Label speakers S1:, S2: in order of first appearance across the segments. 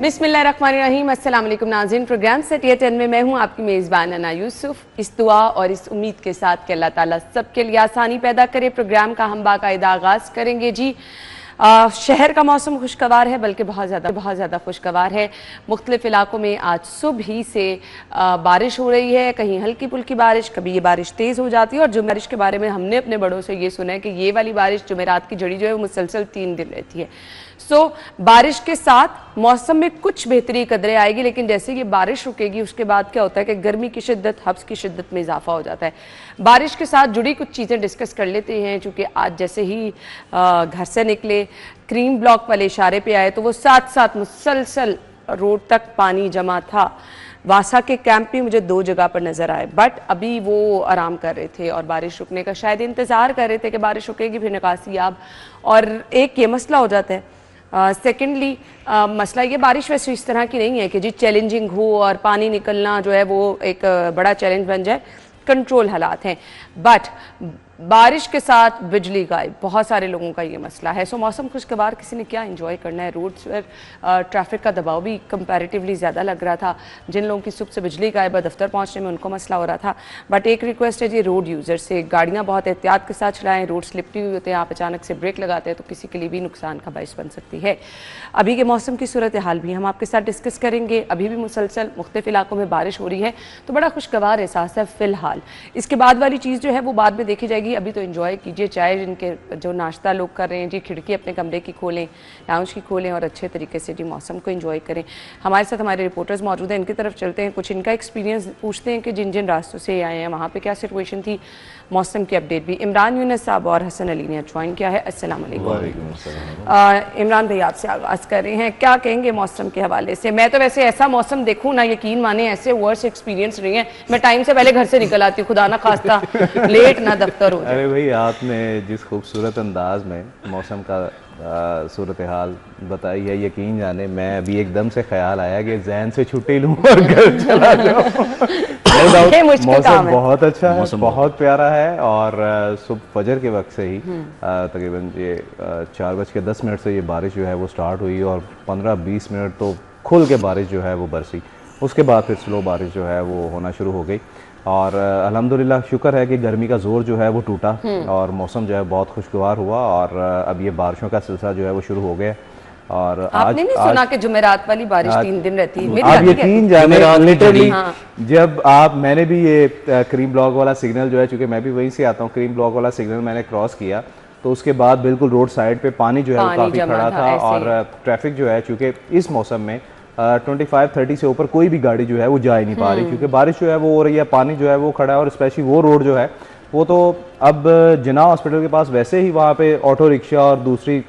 S1: बिस्मिल्लाहिर्रहमानिर्रहीम। अस्सलाम वालेकुम नाज़रीन, प्रोग्राम सेटिया 10 में मैं हूँ आपकी मेज़बान अना यूसुफ। इस दुआ और इस उम्मीद के साथ कि अल्लाह ताला सबके लिए आसानी पैदा करे, प्रोग्राम का हम बाकायदा आगाज़ करेंगे। जी शहर का मौसम खुशगवार है, बल्कि बहुत ज़्यादा खुशगवार है। मुख्तलिफ इलाकों में आज सुबह ही से बारिश हो रही है, कहीं हल्की पुल्की बारिश, कभी ये बारिश तेज़ हो जाती है। और जुमेरात के बारे में हमने अपने बड़ों से ये सुना है कि ये वाली बारिश जुमेरात की जड़ी जो है वो मुसलसल 3 दिन रहती है। बारिश के साथ मौसम में कुछ बेहतरी कदरे आएगी, लेकिन जैसे ये बारिश रुकेगी उसके बाद क्या होता है कि गर्मी की शिद्दत, हब्स की शिद्दत में इजाफा हो जाता है। बारिश के साथ जुड़ी कुछ चीज़ें डिस्कस कर लेते हैं, चूँकि आज जैसे ही घर से निकले क्रीम ब्लॉक वाले इशारे पे आए तो वो साथ साथ मुसलसल रोड तक पानी जमा था। वासा के कैंप भी मुझे 2 जगह पर नज़र आए, बट अभी वो आराम कर रहे थे और बारिश रुकने का शायद इंतज़ार कर रहे थे कि बारिश रुकेगी फिर निकासी याब। और एक ये मसला हो जाता है। सेकेंडली मसला ये बारिश वैसे इस तरह की नहीं है कि जी चैलेंजिंग हो और पानी निकलना जो है वो एक बड़ा चैलेंज बन जाए। कंट्रोल हालात हैं, बट बारिश के साथ बिजली गायब, बहुत सारे लोगों का ये मसला है। सो मौसम खुशगवार, किसी ने क्या एंजॉय करना है। रोड्स पर ट्रैफिक का दबाव भी कंपैरेटिवली ज़्यादा लग रहा था। जिन लोगों की सुबह से बिजली गायब है, दफ्तर पहुंचने में उनको मसला हो रहा था। बट एक रिक्वेस्ट है जी रोड यूज़र से, गाड़ियाँ बहुत एहतियात के साथ चलाएँ। रोड स्लिपरी हुई होते हैं, आप अचानक से ब्रेक लगाते हैं तो किसी के लिए भी नुकसान का बाइस बन सकती है। अभी के मौसम की सूरत हाल भी हम आपके साथ डिस्कस करेंगे। अभी भी मुसलसल मुख्तलिफ इलाकों में बारिश हो रही है तो बड़ा खुशगवार एहसास है फ़िलहाल। इसके बाद वाली चीज़ जो है वो बाद में देखी जाएगी। अभी तो एंजॉय कीजिए चाय, जिनके जो नाश्ता लोग कर रहे हैं जी, खिड़की अपने कमरे की खोलें, लाउंज की खोलें और अच्छे तरीके से जी मौसम को एंजॉय करें। हमारे साथ हमारे रिपोर्टर्स मौजूद हैं, इनकी तरफ चलते हैं, कुछ इनका एक्सपीरियंस पूछते हैं कि जिन जिन रास्तों से आए हैं वहाँ पे क्या सिचुएशन थी। मौसम की अपडेट भी इमरान यूनुस साहब और हसन अली ने ज्वाइन किया है। अस्सलाम वालेकुम। इमरान भाई आपसे आगाज़ कर रहे हैं, क्या कहेंगे मौसम के हवाले से। मैं तो वैसे ऐसा मौसम देखूँ ना, यकीन माने ऐसे वर्स एक्सपीरियंस रही हैं, मैं टाइम से पहले घर से निकल आती हूँ, खुदा ना खास्ता लेट ना दफ्तर हो जाए।
S2: अरे भाई, आपने जिस खूबसूरत अंदाज में मौसम का सूरत हाल बताई है, यकीन जाने मैं अभी एकदम से ख्याल आया कि जहन से छुट्टी लूँ और घर चला जाऊँ। मौसम बहुत अच्छा है, बहुत प्यारा है। और सुबह फजर के वक्त से ही तकरीबन ये 4:10 से ये बारिश जो है वो स्टार्ट हुई और 15-20 मिनट तो खुल के बारिश जो है वो बरसी। उसके बाद फिर स्लो बारिश जो है वो होना शुरू हो गई और अल्हम्दुलिल्लाह शुक्र है कि गर्मी का जोर जो है वो टूटा और मौसम जो है बहुत खुशगवार हुआ। और अब ये बारिशों का सिलसिला जो है वो शुरू हो गया। और
S1: आपने नहीं सुना कि जुमेरात वाली बारिश 3 दिन रहती है?
S2: आप यकीन जाने लिटरली जब मैंने भी ये क्रीम ब्लॉक वाला सिग्नल जो है, चूँकि मैं भी वहीं से आता हूँ, क्रीम ब्लॉक वाला सिग्नल मैंने क्रॉस किया तो उसके बाद बिल्कुल रोड साइड पे पानी जो है वो काफ़ी खड़ा था। और ट्रैफिक जो है चूँकि इस मौसम में 25-30 से ऊपर कोई भी गाड़ी जो है वो जा ही नहीं पा रही, क्योंकि बारिश जो है वो हो रही है, पानी जो है वो खड़ा है। और स्पेशली वो रोड जो है वो तो अब जिन्ना हॉस्पिटल के पास वैसे ही वहाँ पे ऑटो रिक्शा और दूसरी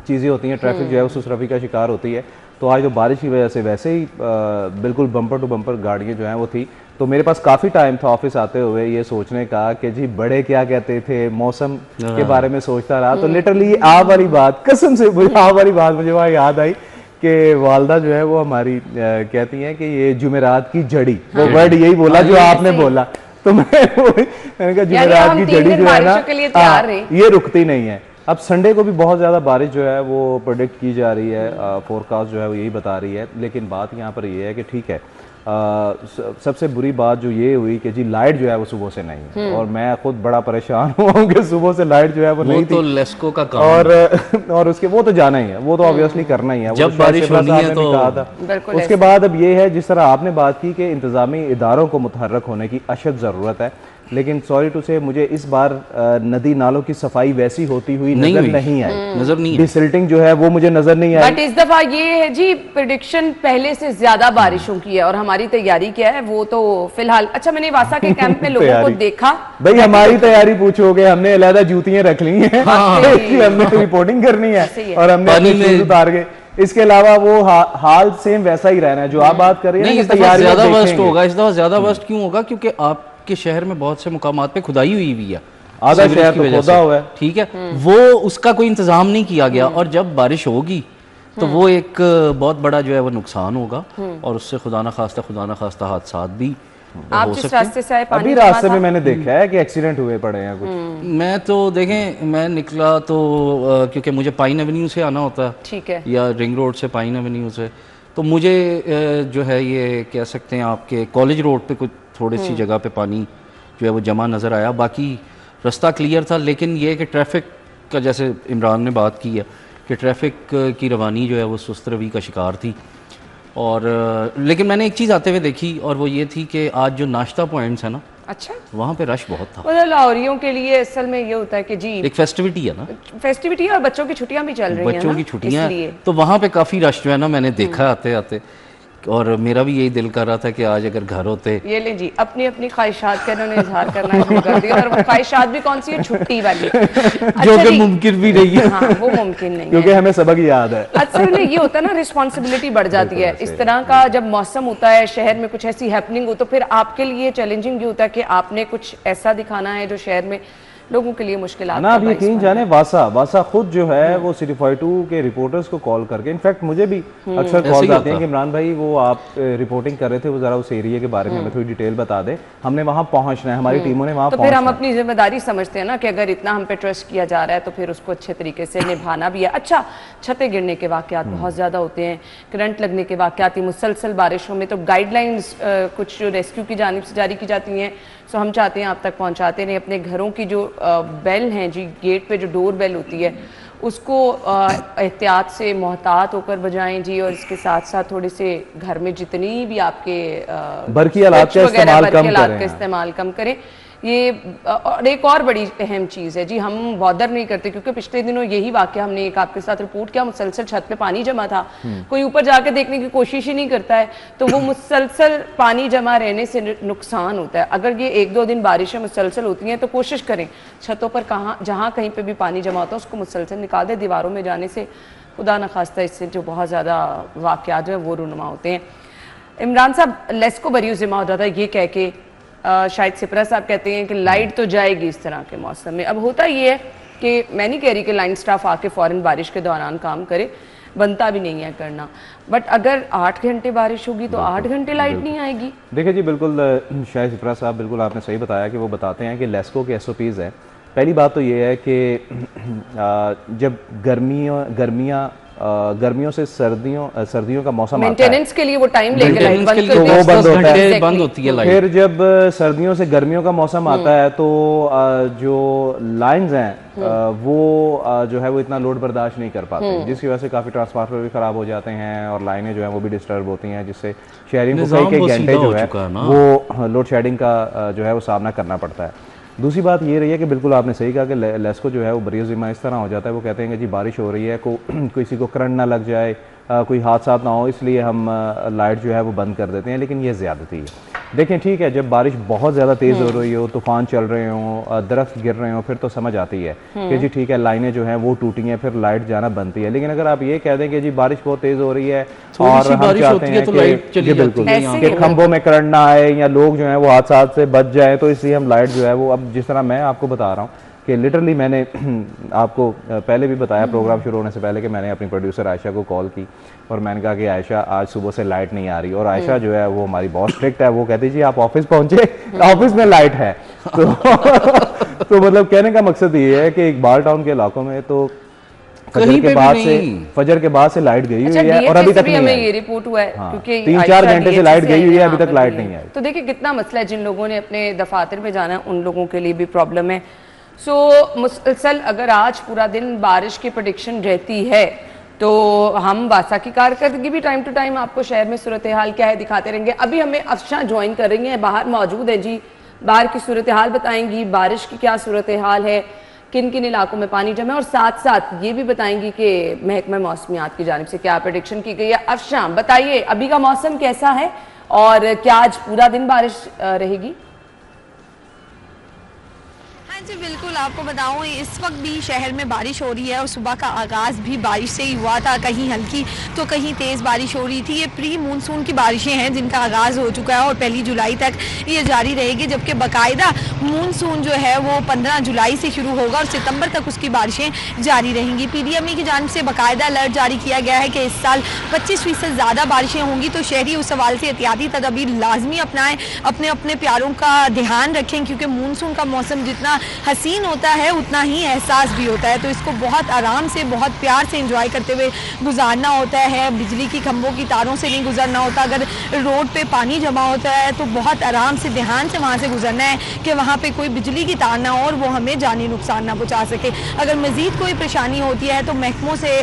S2: चीज़ें होती हैं, ट्रैफिक जो है उस रफ़ी का शिकार होती है। तो आज तो बारिश की वजह से वैसे ही बिल्कुल बम्पर टू बम्पर गाड़ियाँ जो हैं वो थी। तो मेरे पास काफ़ी टाइम था ऑफिस आते हुए ये सोचने का कि जी बड़े क्या कहते थे, मौसम के बारे में सोचता रहा। तो लिटरली आप वाली बात, कसम से आप वाली बात मुझे वहाँ याद आई कि वालदा जो है वो हमारी कहती हैं कि ये जुमेरात की जड़ी, वो वर्ड यही बोला जो आपने बोला। तो मैंने कहा जुमेरात की जड़ी जो है ना ये रुकती नहीं है। अब संडे को भी बहुत ज़्यादा बारिश जो है वो प्रेडिक्ट की जा रही है, फोरकास्ट जो है वो यही बता रही है। लेकिन बात यहाँ पर ये है कि ठीक है, सबसे बुरी बात जो ये हुई कि जी लाइट जो है वो सुबह से नहीं है और मैं खुद बड़ा परेशान हुआ कि सुबह से लाइट जो है वो नहीं
S3: तो
S2: थी।
S3: लेस्को का काम
S2: और उसके वो तो जाना ही है, वो तो ऑब्वियसली करना ही है,
S3: जब बारिश होनी है तो
S2: कहा था। उसके बाद अब ये है, जिस तरह आपने बात की कि इंतजामी इदारों को मुतहर्रक होने की अशद ज़रूरत है, लेकिन सॉरी टू से मुझे इस बार नदी नालों की सफाई वैसी होती हुई नजर नहीं आई। डिसिल्टिंग जो है वो मुझे नजर नहीं आई।
S1: बट इस दफा ये है जी प्रेडिक्शन पहले से ज्यादा बारिशों की है और हमारी तैयारी क्या है वो तो फिलहाल। अच्छा, मैंने वासा के कैंप में लोगों को देखा।
S2: भाई हमारी तैयारी पूछोगे, हमने अलग जूतियां रख ली हैं, हमने रिपोर्टिंग करनी है और हमने उतार के। इसके अलावा वो हाल सेम वैसा ही रहना है जो आप बात कर रहे हैं।
S3: इस दफा ज्यादा वर्स्ट होगा, इस दफा ज्यादा वर्स्ट क्यों होगा? क्योंकि आपके शहर में बहुत से मुकामात पे खुदाई हुई हुई है,
S2: आधा शहर तो खुदा हुआ है,
S3: ठीक है, वो उसका कोई इंतजाम नहीं किया गया और जब बारिश होगी तो वो एक बहुत बड़ा जो है वो नुकसान होगा और उससे खुदा ना खास्ता हादसात भी
S1: आप जिस रास्ते से आए
S2: अभी रास्ते में मैंने देखा है कि एक्सीडेंट हुए पड़े हैं कुछ।
S3: मैं तो देखें, मैं निकला तो क्योंकि मुझे पाइन एवेन्यू से आना होता है,
S1: ठीक है,
S3: या रिंग रोड से पाइन एवेन्यू से, तो मुझे जो है ये कह सकते हैं आपके कॉलेज रोड पे कुछ थोड़ी सी जगह पे पानी जो है वो जमा नज़र आया, बाकी रास्ता क्लियर था। लेकिन ये कि ट्रैफिक का, जैसे इमरान ने बात की है कि ट्रैफिक की रवानी जो है वो सुस्त रवि का शिकार थी। और लेकिन मैंने एक चीज़ आते हुए देखी और वो ये थी कि आज जो नाश्ता पॉइंट्स है ना,
S1: अच्छा,
S3: वहाँ पे रश बहुत था।
S1: मतलब लाहौरियों के लिए असल में ये होता है कि जी
S3: एक फेस्टिविटी है ना,
S1: फेस्टिविटी है और बच्चों की छुट्टियां भी चल रही हैं,
S3: बच्चों की छुट्टियां
S1: इसलिए।
S3: तो वहाँ पे काफ़ी रश जो है ना मैंने देखा आते आते, और मेरा भी यही दिल कर रहा था कि आज अगर घर होते।
S1: ये ले जी, अपनी अपनी ख्वाहिशात का इन्होंने इजहार करना शुरू कर दिया, और वो ख्वाहिशात भी कौन सी है, छुट्टी वाली,
S3: जो कि मुमकिन भी नहीं है।
S1: हाँ, वो मुमकिन नहीं
S2: क्योंकि हमें सबक याद है।
S1: असल में ये होता है ना, रिस्पॉन्सिबिलिटी बढ़ जाती है इस तरह का। जब मौसम होता है, शहर में कुछ ऐसी हैपनिंग हो, तो फिर आपके लिए चैलेंजिंग ये होता है कि आपने कुछ ऐसा दिखाना है जो शहर में लोगों के लिए मुश्किलात
S2: ना। आप यकीन जाने वासा खुद जो है वो सिटी 42 के रिपोर्टर्स को कॉल करके, इनफैक्ट मुझे भी अक्सर कॉल आते हैं कि इमरान भाई वो आप रिपोर्टिंग कर रहे थे, वो जरा उस एरिया के बारे में हमें थोड़ी डिटेल बता दें, हमने वहाँ पहुँचना है, हमारी टीमों ने वहाँ
S1: तो फिर हम अपनी जिम्मेदारी समझते हैं ना कि अगर इतना हम पे ट्रस्ट किया जा रहा है तो फिर उसको अच्छे तरीके से निभाना भी है। अच्छा, छतें गिरने के वाकयात बहुत ज़्यादा होते हैं, करंट लगने के वाकयात, मुसलसल बारिशों में तो गाइडलाइंस कुछ जो रेस्क्यू की जानिब से जारी की जाती हैं, सो हम चाहते हैं आप तक पहुंचाते रहें। अपने घरों की जो बेल हैं जी, गेट पे जो डोर बेल होती है, उसको एहतियात से मोहतात होकर बजाएं जी, और इसके साथ साथ थोड़े से घर में जितनी भी आपके
S2: बरकी आलात का
S1: इस्तेमाल कम करें। ये और एक और बड़ी अहम चीज़ है जी, हम बॉदर नहीं करते, क्योंकि पिछले दिनों यही वाकया हमने एक आपके साथ रिपोर्ट किया, मुसलसल छत पे पानी जमा था, कोई ऊपर जाकर देखने की कोशिश ही नहीं करता है, तो वो मुसलसल पानी जमा रहने से नुकसान होता है। अगर ये 1-2 दिन बारिशें मुसलसल होती हैं तो कोशिश करें छतों पर जहाँ कहीं पर भी पानी जमा होता है उसको मुसलसल निकाल दें। दीवारों में जाने से खुदा न खास्ता इससे जो बहुत ज़्यादा वाकयात जो है वो रूनुमा होते हैं। इमरान साहब, लेस्को बरियो ज़िम्मा होता था ये कह के, शायद सिपरा साहब कहते हैं कि लाइट तो जाएगी इस तरह के मौसम में। अब होता ये है कि मैं नहीं कह रही कि लाइन स्टाफ आके फ़ौरन बारिश के दौरान काम करे, बनता भी नहीं है करना, बट अगर 8 घंटे बारिश होगी तो 8 घंटे लाइट नहीं आएगी।
S2: देखिए जी, बिल्कुल शायद सिपरा साहब, बिल्कुल आपने सही बताया कि वो बताते हैं कि लेस्को के SOPs हैं। पहली बात तो ये है कि जब गर्मियों से सर्दियों का मौसम आता है,
S1: मेंटेनेंस के लिए वो टाइम लेके लाइट
S2: बंद होती है। फिर जब सर्दियों से गर्मियों का मौसम आता है तो जो लाइंस हैं वो जो है वो इतना लोड बर्दाश्त नहीं कर पाते, जिसकी वजह से काफ़ी ट्रांसफार्मर भी ख़राब हो जाते हैं और लाइनें जो हैं वो भी डिस्टर्ब होती हैं, जिससे शहरियों को कई घंटे जो है वो लोड शेडिंग का जो है वो सामना करना पड़ता है। दूसरी बात ये रही है कि बिल्कुल आपने सही कहा कि लेस्को जो है वो बरियो ज़िम्मा इस तरह हो जाता है, वो कहते हैं कि जी बारिश हो रही है, किसी को करंट ना लग जाए, कोई हादसा ना हो, इसलिए हम लाइट जो है वो बंद कर देते हैं, लेकिन ये ज़्यादती है। देखें, ठीक है, जब बारिश बहुत ज़्यादा तेज़ हो रही हो, तूफान चल रहे हो, दरख्त गिर रहे हो, फिर तो समझ आती है कि जी ठीक है, लाइनें जो हैं वो टूटी हैं, फिर लाइट जाना बनती है। लेकिन अगर आप ये कह दें कि जी बारिश बहुत तेज़ हो रही है और हम चाहते हैं कि बिल्कुल खंभों में करंट ना आए या लोग जो हैं वो हादसा से बच जाए, तो इसलिए हम लाइट जो है वो, अब जिस तरह मैं आपको बता रहा हूँ कि लिटरली मैंने आपको पहले भी बताया प्रोग्राम शुरू होने से पहले कि मैंने अपनी प्रोड्यूसर आयशा को कॉल की और मैंने कहा कि आयशा, आज सुबह से लाइट नहीं आ रही, और आयशा जो है वो हमारी बहुत स्ट्रिक्ट है, वो कहती जी आप ऑफिस पहुंचे, ऑफिस में लाइट है। तो मतलब कहने का मकसद ये है कि इकबाल टाउन के इलाकों में तो फजर के बाद से लाइट गई हुई है और अभी तक नहीं आई।
S1: ये रिपोर्ट हुआ है क्योंकि
S2: 3-4 घंटे से लाइट गई हुई है, अभी तक लाइट नहीं आई।
S1: तो देखिए कितना मसला है, जिन लोगों ने अपने दफातर में जाना है उन लोगों के लिए भी प्रॉब्लम है। सो मुसलसल अगर आज पूरा दिन बारिश की प्रेडिक्शन रहती है तो हम वासा की कारकर्दगी भी टाइम टू टाइम आपको शहर में सूरत हाल क्या है दिखाते रहेंगे। अभी हमें अफशा ज्वाइन कर रही हैं, बाहर मौजूद है जी, बाहर की सूरत हाल बताएंगी, बारिश की क्या सूरत हाल है, किन किन इलाकों में पानी जमा है, और साथ साथ ये भी बताएंगी कि महकमा मौसमियात की जानिब से क्या प्रेडिक्शन की गई है। अफशा बताइए, अभी का मौसम कैसा है और क्या आज पूरा दिन बारिश रहेगी?
S4: जी बिल्कुल, आपको बताऊं इस वक्त भी शहर में बारिश हो रही है और सुबह का आगाज़ भी बारिश से ही हुआ था, कहीं हल्की तो कहीं तेज़ बारिश हो रही थी। ये प्री मानसून की बारिशें हैं जिनका आगाज़ हो चुका है और 1 जुलाई तक ये जारी रहेगी, जबकि बाकायदा मानसून जो है वो 15 जुलाई से शुरू होगा और सितंबर तक उसकी बारिशें जारी रहेंगी। PDME की जानिब से बाकायदा अलर्ट जारी किया गया है कि इस साल 25% ज़्यादा बारिशें होंगी, तो शहरी उस सवाल से एहतियाती तदबीर लाजमी अपनाएं, अपने अपने प्यारों का ध्यान रखें, क्योंकि मानसून का मौसम जितना हसीन होता है उतना ही एहसास भी होता है। तो इसको बहुत आराम से, बहुत प्यार से एंजॉय करते हुए गुजारना होता है। बिजली की खंभों की तारों से नहीं गुजरना होता। अगर रोड पे पानी जमा होता है तो बहुत आराम से, ध्यान से वहाँ से गुजरना है कि वहाँ पे कोई बिजली की तार ना हो और वो हमें जानी नुकसान ना पहुँचा सके। अगर मज़ीद कोई परेशानी होती है तो महकमों से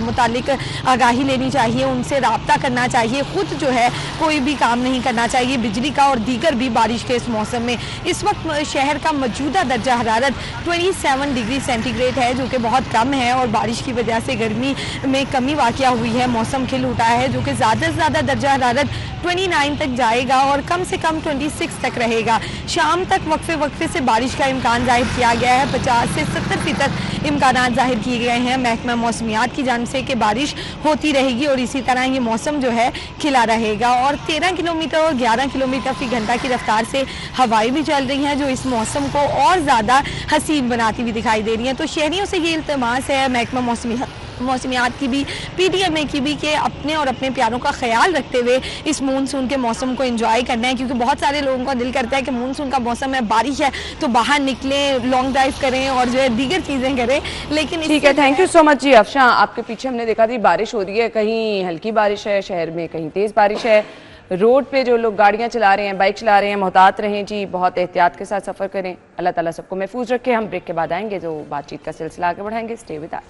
S4: मुतालिक आगाही लेनी चाहिए, उनसे रब्ता करना चाहिए। खुद जो है कोई भी काम नहीं करना चाहिए बिजली का और दीगर भी बारिश के इस मौसम में। इस वक्त शहर का मौजूदा दर्जा हरारत 27 डिग्री सेंटीग्रेड है, जो कि बहुत कम है और बारिश की वजह से गर्मी में कमी वाक़या हुई है। मौसम खिल उठा है, जो कि ज़्यादा से ज़्यादा दर्जा हरारत 29 तक जाएगा और कम से कम 26 तक रहेगा। शाम तक वक्फे से बारिश का इम्कान जाहिर किया गया है। 50 से 70% इम्कान जाहिर किए गए हैं महकमा मौसमियात की जानिब से कि बारिश होती रहेगी और इसी तरह ये मौसम जो है खिला रहेगा। और 13 किलोमीटर और 11 किलोमीटर फी घंटा की रफ्तार से हवाएं भी चल रही हैं, जो इस मौसम को और ज़्यादा हसीन बनाती हुई दिखाई दे रही हैं। तो शहरियों से ये इल्तमास है महकमा मौसमियात की भी, PDMA की भी, कि अपने और अपने प्यारों का ख्याल रखते हुए इस मानसून के मौसम को एंजॉय करना है। क्योंकि बहुत सारे लोगों का दिल करता है कि मानसून का मौसम है, बारिश है तो बाहर निकलें, लॉन्ग ड्राइव करें और जो है दीगर चीज़ें करें। लेकिन
S1: ठीक है, थैंक यू सो मच जी। अफशा, आपके पीछे हमने देखा थी बारिश हो रही है, कहीं हल्की बारिश है शहर में, कहीं तेज़ बारिश है। रोड पे जो लोग गाड़ियां चला रहे हैं, बाइक चला रहे हैं, मोहतात रहें जी, बहुत एहतियात के साथ सफ़र करें। अल्लाह ताला सबको महफूज रखे। हम ब्रेक के बाद आएंगे तो बातचीत का सिलसिला आगे बढ़ाएंगे। Stay with us.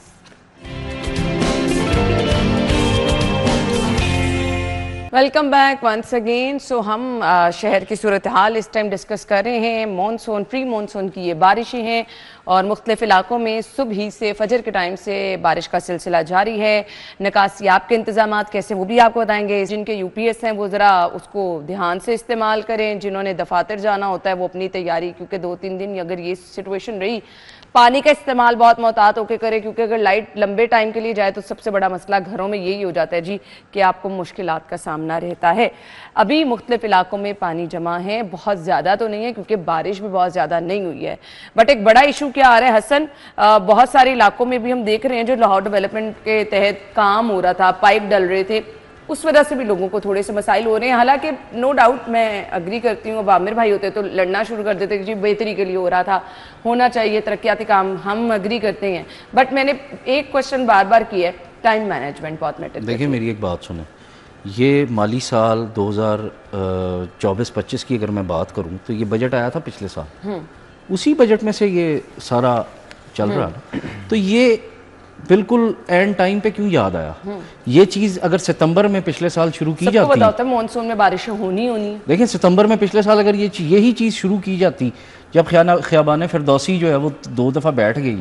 S1: Welcome back once again. So हम शहर की सूरत हाल इस टाइम डिस्कस कर रहे हैं। मानसून, प्री मानसून की ये बारिशें हैं और मुख्तलिफ इलाकों में सुबह ही से, फजर के टाइम से बारिश का सिलसिला जारी है। निकासियाब के इंतजाम कैसे, वो भी आपको बताएंगे। जिनके UPS हैं वो ज़रा उसको ध्यान से इस्तेमाल करें। जिन्होंने दफातर जाना होता है वो अपनी तैयारी, क्योंकि 2-3 दिन अगर ये सिचुएशन रही, पानी का इस्तेमाल बहुत मोहतात होकर करें। क्योंकि अगर लाइट लंबे टाइम के लिए जाए तो सबसे बड़ा मसला घरों में यही हो जाता है जी कि आपको मुश्किलात का सामना रहता है। अभी मुख्तलिफ इलाकों में पानी जमा है, बहुत ज़्यादा तो नहीं है क्योंकि बारिश भी बहुत ज़्यादा नहीं हुई है। बट एक बड़ा इशू क्या आ रहा है हसन, बहुत सारे इलाकों में भी हम देख रहे हैं जो लाहौर डेवलपमेंट के तहत काम हो रहा था, पाइप डल रहे थे, उस वजह से भी लोगों को थोड़े से मसाइल हो रहे हैं। हालांकि नो डाउट मैं अग्री करती हूँ, अब आमिर भाई होते तो लड़ना शुरू कर देते कि जी बेहतरी के लिए हो रहा था, होना चाहिए तरक्याती काम, हम अग्री करते हैं। बट मैंने एक क्वेश्चन बार बार किया है, टाइम मैनेजमेंट बहुत मैटर।
S3: देखिए मेरी एक बात सुने, ये माली साल 2024-25 की अगर मैं बात करूँ तो ये बजट आया था पिछले साल, उसी बजट में से ये सारा चल रहा है। तो ये बिल्कुल एंड टाइम पे क्यों याद आया? ये चीज़ अगर सितंबर में पिछले साल शुरू की जाती,
S1: पता होता है मानसून में बारिशें होनी।
S3: देखिए सितंबर में पिछले साल अगर यही चीज़ शुरू की जाती, जब ख़ियाबान फिरदौसी जो है वो 2 दफ़ा बैठ गई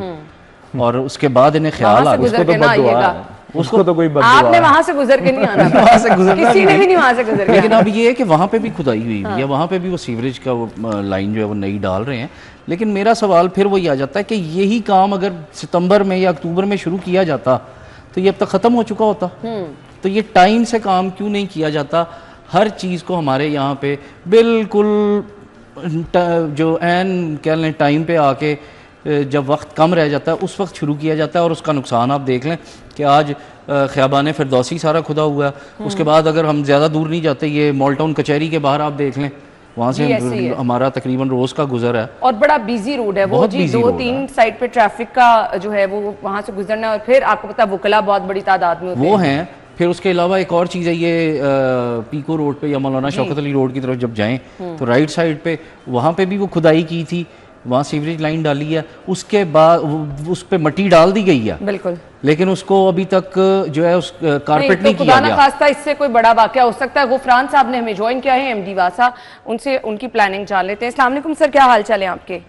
S3: और उसके बाद इन्हें ख्याल आ गया, उसको तो कोई बददुआ, आपने वहां से गुजर के नहीं आना वहां से गुजरना किसी ने भी नहीं वहां से गुजर के। लेकिन अब ये है कि वहां पे भी खुदाई हुई है, वहां पे भी वो सीवरेज का वो लाइन जो है वो नई डाल रहे हैं। लेकिन मेरा सवाल फिर वही आ जाता है कि यही काम अगर सितंबर में या अक्टूबर में शुरू किया जाता तो ये अब तक ख़त्म हो चुका होता। तो ये टाइम से काम क्यों नहीं किया जाता? हर चीज़ को हमारे यहाँ पे बिल्कुल जो एन कह लें टाइम पे आके जब वक्त कम रह जाता है उस वक्त शुरू किया जाता है और उसका नुकसान आप देख लें कि आज ख़ियाबान फिरदौसी सारा खुदा हुआ है। उसके बाद अगर हम ज़्यादा दूर नहीं जाते, ये मॉल टाउन कचहरी के बाहर आप देख लें, वहाँ से हमारा तकरीबन रोज़ का गुजर है और बड़ा बिजी रोड है वो जी,
S1: 2-3 साइड पे ट्रैफिक का जो है वो वहाँ से गुजरना है और फिर आपको पता वकला बहुत बड़ी तादाद में
S3: वो हैं। फिर उसके अलावा एक और चीज़ है, ये पीको रोड पे या मौलाना शौकत अली रोड की तरफ जब जाएं तो राइट साइड पे वहाँ पे भी वो खुदाई की थी, वहाँ सीवरेज लाइन डाली है, उसके बाद उस पे मट्टी डाल दी गई है बिल्कुल, लेकिन उसको अभी तक जो है उस कारपेट नहीं किया गया।
S1: खासा इससे कोई बड़ा वाकया हो सकता है। गुफरान साहब ने हमें ज्वाइन किया है, MD वासा, उनसे उनकी प्लानिंग जान लेते हैं। अस्सलाम वालेकुम सर, क्या हाल चाल है आपके?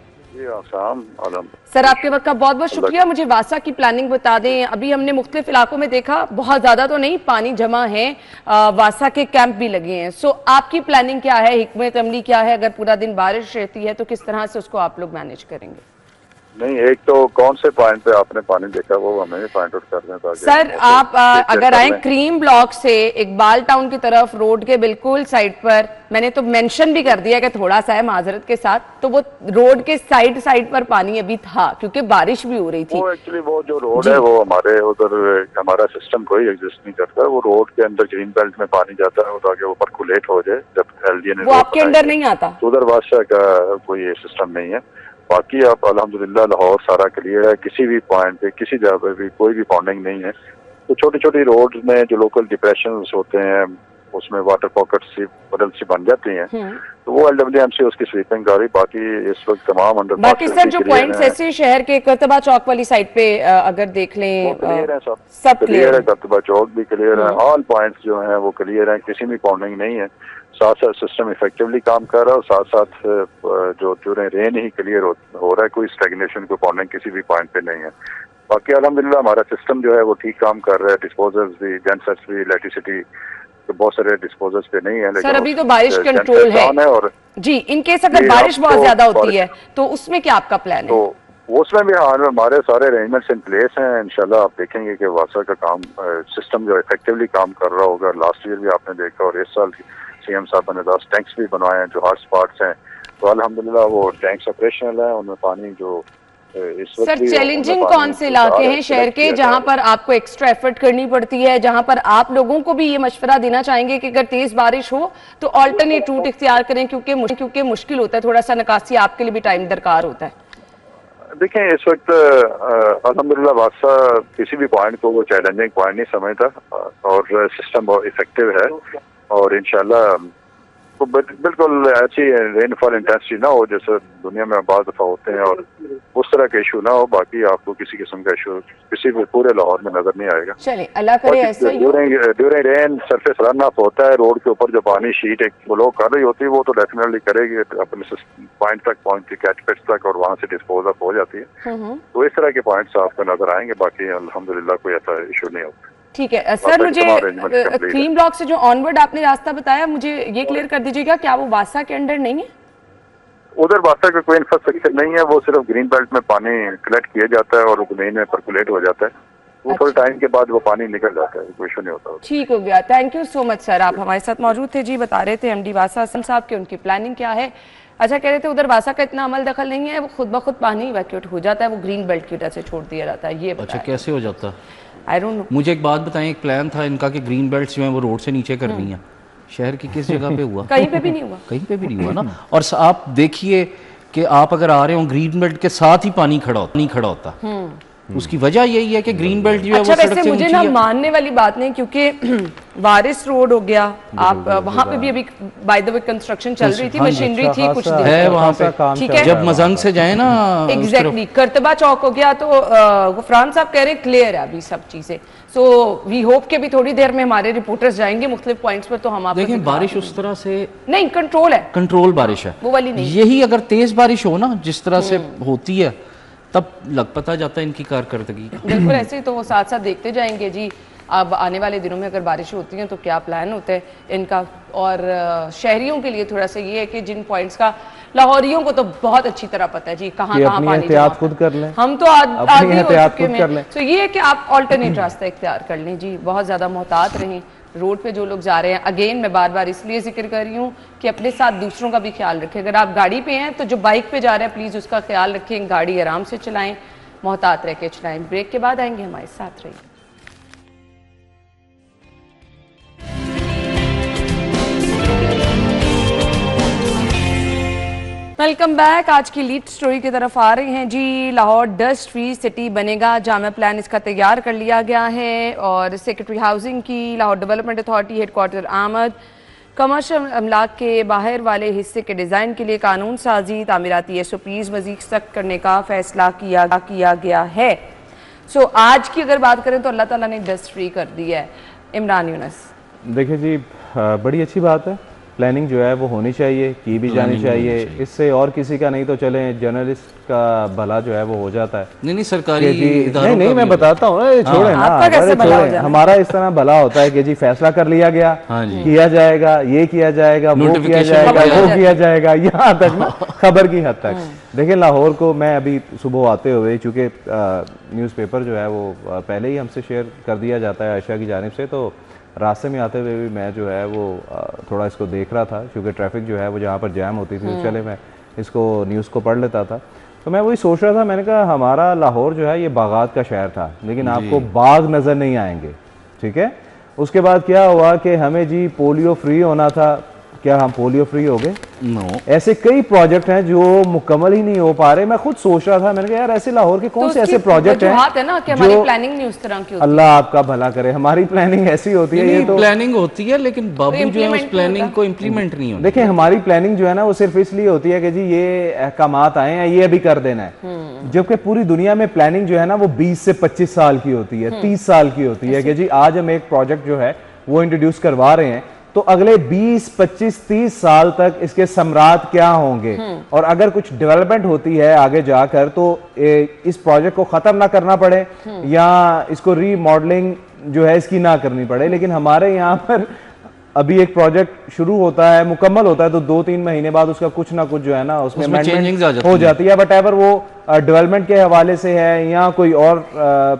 S1: सर आपके वक्त का बहुत बहुत शुक्रिया। मुझे वासा की प्लानिंग बता दें। अभी हमने मुख्तलिफ इलाकों में देखा, बहुत ज्यादा तो नहीं पानी जमा है, वासा के कैंप भी लगे हैं। सो आपकी प्लानिंग क्या है, हिकमत अमली क्या है? अगर पूरा दिन बारिश रहती है तो किस तरह से उसको आप लोग मैनेज करेंगे?
S5: नहीं, एक तो कौन से पॉइंट पे आपने पानी देखा वो हमें पॉइंट आउट कर दें।
S1: सर आप अगर आए क्रीम ब्लॉक से इकबाल टाउन की तरफ रोड के बिल्कुल साइड पर, मैंने तो मेंशन भी कर दिया कि थोड़ा सा है माजरत के साथ, तो वो रोड के साइड पर पानी अभी था क्योंकि बारिश भी हो रही थी।
S5: वो एक्चुअली वो जो रोड है वो हमारे उधर हमारा सिस्टम कोई एग्जिस्ट नहीं करता। वो रोड के अंदर ग्रीन बेल्ट में पानी जाता है ताकि वो परकुलेट हो जाए। जब LDA ने
S1: वो आपके अंडर नहीं आता,
S5: उधर बादशाह का कोई सिस्टम नहीं है। बाकी आप अल्हम्दुलिल्लाह लाहौर सारा क्लियर है, किसी भी पॉइंट पे किसी जगह पे भी कोई भी पॉन्डिंग नहीं है। तो छोटी छोटी रोड में जो लोकल डिप्रेशन होते हैं उसमें वाटर पॉकेट्स सी बदल सी बन जाती हैं, तो वो LWMC उसकी स्वीपिंग कर रही। बाकी इस वक्त तमाम अंडर
S1: बाकी सर जो पॉइंट्स ऐसे शहर के करतबा चौक वाली साइड पे अगर देख लें
S5: क्लियर है,
S1: सब
S5: क्लियर है, करतबा चौक भी क्लियर है, ऑल पॉइंट्स जो हैं वो क्लियर हैं, किसी भी पॉन्डिंग नहीं है। साथ साथ सिस्टम इफेक्टिवली काम कर रहा है और साथ साथ जो रेन ही क्लियर हो रहा है, कोई स्टेगनेशन कोई पॉन्डिंग किसी भी पॉइंट पे नहीं है। बाकी अल्हम्दुलिल्लाह हमारा सिस्टम जो है वो ठीक काम कर रहा है, डिस्पोजर्स भी, जेनसेट्स भी, इलेक्ट्रिसिटी तो बहुत सारे डिस्पोजर्स पे नहीं है। लेकिन
S1: सर अभी तो बारिश कंट्रोल है और जी, इन केस अगर बारिश बहुत ज्यादा होती है तो उसमें क्या आपका प्लान है?
S5: तो उसमें भी हमारे सारे अरेंजमेंट्स इन प्लेस हैं। इंशाल्लाह आप देखेंगे कि वासा का काम सिस्टम जो इफेक्टिवली काम कर रहा होगा। लास्ट ईयर भी आपने देखा और इस साल CM साहब ने 10 टैंक्स भी बनवाए हैं जो हॉट स्पॉट्स हैं, तो अल्हम्दुलिल्लाह वो टैंक्स ऑपरेशनल है, उनमें पानी जो
S1: सर चैलेंजिंग कौन से इलाके हैं शहर के जहां पर आपको एक्स्ट्रा एफर्ट करनी पड़ती है, जहां पर आप लोगों को भी ये मशवरा देना चाहेंगे कि अगर तेज बारिश हो तो अल्टरनेट रूट इख्तियार करें, क्योंकि मुश्किल होता है, थोड़ा सा निकासी आपके लिए भी टाइम दरकार होता है?
S5: देखें इस वक्त अल्हम्दुलिल्लाह वासा किसी भी पॉइंट को वो चैलेंजिंग पॉइंट नहीं समझता और सिस्टम बहुत इफेक्टिव है और इंशाल्लाह तो बिल्कुल ऐसी रेनफॉल इंटेंसिटी ना हो जैसे दुनिया में बहुत दफा होते हैं और उस तरह का इशू ना हो। बाकी आपको किसी किस्म का इशू किसी भी पूरे लाहौर में नजर नहीं आएगा।
S1: चलिए अल्लाह करे ऐसा ही।
S5: During rain surface run up होता है, रोड के ऊपर जो पानी शीट एक ब्लो कर रही होती है वो तो डेफिनेटली करेगी अपने पॉइंट तक पहुंचती कैटपेट्स तक और वहां से डिस्पोज अप हो जाती है। तो इस तरह के पॉइंट्स आपको नजर आएंगे। बाकी अल्हम्दुलिल्लाह कोई ऐसा इशू नहीं होता।
S1: ठीक है सर, मुझे क्रीम ब्लॉक से जो ऑनवर्ड आपने रास्ता बताया मुझे ये क्लियर कर दीजिएगा, क्या वो वासा के अंडर नहीं है?
S5: उधर वासा का कोई इंफ्रास्ट्रक्चर नहीं है, वो सिर्फ ग्रीन बेल्ट में पानी कलेक्ट किया जाता है और जमीन में परकुलेट हो जाता है। वो थोड़े टाइम के बाद वो पानी निकल जाता है, कोई इशू नहीं होता।
S1: ठीक हो गया, thank you so much sir. आप हमारे साथ मौजूद थे जी, बता रहे थे MD वासा साहब के उनकी प्लानिंग क्या है। अच्छा कह रहे थे उधर वासा का इतना अमल दखल नहीं है, वो खुद ब खुद पानी इवैक्यूएट हो जाता है, वो ग्रीन बेल्ट की वजह से छोड़ दिया जाता है। ये
S3: अच्छा कैसे हो जाता है?
S1: I don't know.
S3: मुझे एक बात बताएं, एक प्लान था इनका कि ग्रीन बेल्ट जो है वो रोड से नीचे करनी है, शहर की किस जगह पे हुआ?
S1: कहीं पे भी नहीं हुआ,
S3: कहीं पे भी नहीं हुआ ना। और आप देखिए कि आप अगर आ रहे हो ग्रीन बेल्ट के साथ ही पानी खड़ा होता। उसकी वजह यही है कि ग्रीन बेल्ट जो है वो सड़क से
S1: मुझे ना मानने वाली बात नहीं, क्योंकि वारिस रोड हो गया, आप वहाँ पे भी अभी बाय द वे कंस्ट्रक्शन चल रही थी, मशीनरी थी कुछ
S3: है वहाँ पे, ठीक है। जब मजंग से जाए ना
S1: एग्जैक्टली करतबा चौक हो गया तो गुफरान साहब कह रहे हैं क्लियर है अभी सब चीजें। सो वी होप के भी थोड़ी देर में हमारे रिपोर्टर्स जाएंगे मुख्तलिफ पॉइंट्स पर, तो हम आपको
S3: देखें बारिश उस तरह से
S1: नहीं, कंट्रोल है,
S3: कंट्रोल बारिश है
S1: वो वाली नहीं।
S3: यही अगर तेज बारिश हो ना जिस तरह से होती है तब लग पता जाता है इनकी कारकर्दगी।
S1: बिल्कुल ऐसे ही तो वो साथ साथ देखते जाएंगे जी। अब आने वाले दिनों में अगर बारिश होती है तो क्या प्लान होता है इनका। और शहरियों के लिए थोड़ा सा ये है कि जिन पॉइंट्स का लाहौरियों को तो बहुत अच्छी तरह पता है जी कहाँ कहाँ पानी जमा
S2: खुद कर लें,
S1: हम तो आदि हो चुके हैं। तो ये है कि आप ऑल्टरनेट रास्ता इख्तियार कर लें जी, बहुत ज्यादा मोहतात रहें। रोड पे जो लोग जा रहे हैं, अगेन मैं बार बार इसलिए जिक्र कर रही हूँ कि अपने साथ दूसरों का भी ख्याल रखें। अगर आप गाड़ी पे हैं तो जो बाइक पे जा रहे हैं प्लीज उसका ख्याल रखें, गाड़ी आराम से चलाएं, मोहतात रह के चलाएं। ब्रेक के बाद आएंगे, हमारे साथ रहिए। Welcome back. आज की लीड स्टोरी की तरफ आ रहे हैं जी। लाहौर डस्ट फ्री सिटी बनेगा, जामा प्लान इसका तैयार कर लिया गया है और सेक्रेटरी हाउसिंग की लाहौर डेवलपमेंट अथॉरिटी हेडक्वार्टर आमद कमर्शियल अमलाक के बाहर वाले हिस्से के डिज़ाइन के लिए कानून साजी तामीराती SOPs मजीद सख्त करने का फैसला किया गया है। सो आज की अगर बात करें तो अल्लाह ताला ने डस्ट फ्री कर दी है। इमरान यूनस,
S2: देखिए जी बड़ी अच्छी बात है, प्लानिंग जो है वो होनी चाहिए, की भी जानी चाहिए। इससे और किसी का नहीं तो चले जर्नलिस्ट का भला जो है वो हो जाता है।
S3: नहीं सरकारी
S2: नहीं मैं बताता हूँ, छोड़े ना, हमारा इस तरह भला होता है कि जी फैसला कर लिया गया, किया जाएगा, ये किया जाएगा, वो किया जाएगा, वो किया जाएगा, यहाँ तक ना खबर की हद तक। देखिए लाहौर को मैं अभी सुबह आते हुए, चूँकि न्यूज़पेपर जो है वो पहले ही हमसे शेयर कर दिया जाता है आयशा की जानिब से, तो रास्ते में आते हुए भी मैं जो है वो थोड़ा इसको देख रहा था, क्योंकि ट्रैफिक जो है वो जहाँ पर जैम होती थी तो चले मैं इसको न्यूज़ को पढ़ लेता था। तो मैं वही सोच रहा था, मैंने कहा हमारा लाहौर जो है ये बागात का शहर था, लेकिन आपको बाग नज़र नहीं आएंगे, ठीक है। उसके बाद क्या हुआ कि हमें जी पोलियो फ्री होना था, क्या हम पोलियो फ्री हो गए?
S3: नो,
S2: ऐसे कई प्रोजेक्ट हैं जो मुकम्मल ही नहीं हो पा रहे। मैं खुद सोच रहा था, मैंने कहा यार ऐसे लाहौर के कौन से ऐसे प्रोजेक्ट हैं
S1: है ना कि हमारी प्लानिंग नहीं उस तरह की होती।
S2: अल्लाह आपका भला करे, हमारी प्लानिंग ऐसी होती है। ये तो
S3: प्लानिंग होती है लेकिन बाबू जो है उस प्लानिंग को इम्प्लीमेंट नहीं होता।
S2: देखिए हमारी प्लानिंग जो है ना वो सिर्फ इसलिए होती है कि जी ये अहकामात आए हैं, ये अभी कर देना है। जबकि पूरी दुनिया में प्लानिंग जो है ना वो 20 से 25 साल की होती है, 30 साल की होती है कि जी आज हम एक प्रोजेक्ट जो है वो इंट्रोड्यूस करवा रहे हैं तो अगले 20, 25, 30 साल तक इसके समरात क्या होंगे, और अगर कुछ डेवलपमेंट होती है आगे जाकर तो इस प्रोजेक्ट को खत्म ना करना पड़े या इसको रीमॉडलिंग जो है इसकी ना करनी पड़े। लेकिन हमारे यहाँ पर अभी एक प्रोजेक्ट शुरू होता है, मुकम्मल होता है तो 2-3 महीने बाद उसका कुछ ना कुछ जो है ना उसमें अमेंडमेंट हो जाती है। बट एवर वो डेवलपमेंट के हवाले से है या कोई और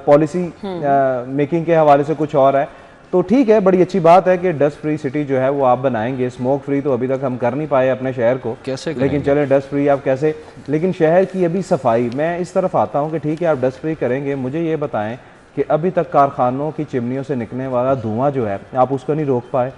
S2: पॉलिसी मेकिंग के हवाले से कुछ और है तो ठीक है, बड़ी अच्छी बात है कि डस्ट फ्री सिटी जो है वो आप बनाएंगे। स्मोक फ्री तो अभी तक हम कर नहीं पाए अपने शहर को,
S3: कैसे
S2: लेकिन चले डस्ट फ्री आप कैसे, लेकिन शहर की अभी सफाई, मैं इस तरफ आता हूँ कि ठीक है आप डस्ट फ्री करेंगे, मुझे ये बताएं कि अभी तक कारखानों की चिमनियों से निकलने वाला धुआं जो है आप उसको नहीं रोक पाए।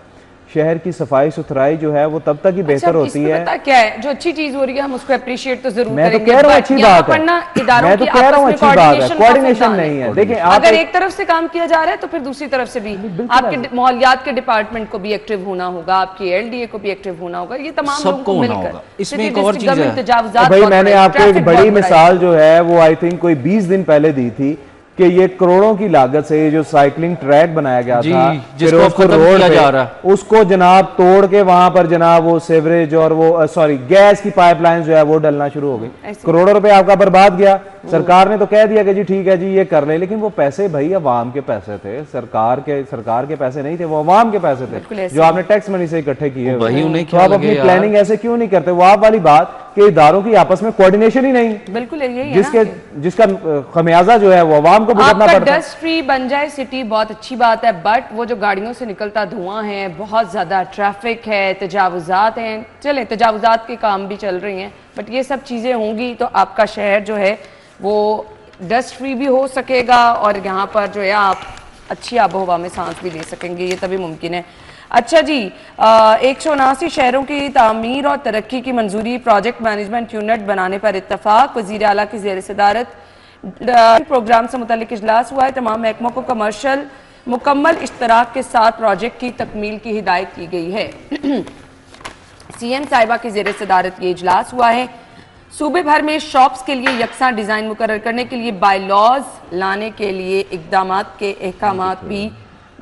S2: शहर की सफाई सुथराई जो है वो तब तक ही बेहतर होती है।
S1: पता क्या है, जो अच्छी चीज हो रही है हम उसको अप्रिशिएट तो जरूर
S2: मैं तो
S1: करेंगे।
S2: कह रहा हूँ अच्छी बात है,
S1: इदारों
S2: मैं तो कह रहा हूँ अच्छी बात है, कोऑर्डिनेशन नहीं है। देखिए
S1: अगर एक तरफ से काम किया जा रहा है तो फिर दूसरी तरफ से भी आपके माहौलियात के डिपार्टमेंट को भी एक्टिव होना होगा, आपके एलडीए को भी एक्टिव होना होगा, ये तमाम लोगों को मिलकर।
S3: इसमें एक और चीज है
S2: भाई, मैंने आपको एक बड़ी मिसाल जो है वो आई थिंक कोई 20 दिन पहले दी थी कि ये करोड़ों की लागत से जो साइकिलिंग ट्रैक बनाया गया था
S3: जिसको रोड जा रहा है
S2: उसको जनाब तोड़ के वहां पर जनाब वो सेवरेज और वो सॉरी गैस की पाइपलाइन जो है वो डलना शुरू हो गई। करोड़ों रुपए आपका बर्बाद गया। सरकार ने तो कह दिया कि जी ठीक है जी ये कर ले, लेकिन वो पैसे भाई अवाम के पैसे थे, सरकार के पैसे नहीं थे, वो अवाम के पैसे थे जो आपने टैक्स मनी से इकट्ठे किए। तो आप अपनी प्लानिंग ऐसे क्यों नहीं करते? वो आप वाली बात कि इदारों की आपस में कोऑर्डिनेशन ही नहीं,
S1: बिल्कुल
S2: जिसका खमियाजा जो है वो अवाम को भुगतना पड़ता है।
S1: डस्ट फ्री बन जाए सिटी बहुत अच्छी बात है, बट वो जो गाड़ियों से निकलता धुआं है, बहुत ज्यादा ट्रैफिक है, तजावुजात हैं, चले तजावुजात के काम भी चल रही हैं, बट ये सब चीजें होंगी तो आपका शहर जो है वो डस्ट फ्री भी हो सकेगा और यहाँ पर जो है आप अच्छी आबोहवा में सांस भी ले सकेंगे, ये तभी मुमकिन है। अच्छा जी, 179 शहरों की तामीर और तरक्की की मंजूरी, प्रोजेक्ट मैनेजमेंट यूनिट बनाने पर इत्तफाक, वज़ीर आला की ज़ेर सदारत प्रोग्राम से मुतालिक इजलास हुआ है। तमाम महकमों को कमर्शल मुकम्मल इश्तराक के साथ प्रोजेक्ट की तकमील की हिदायत की गई है। सीएम साहिबा की ज़ेर सदारत ये इजलास हुआ है। सूबे भर में शॉप्स के लिए यकसा डिज़ाइन मुकर्रर करने के लिए बायलॉज लाने के लिए इक़दामात के अहकामात भी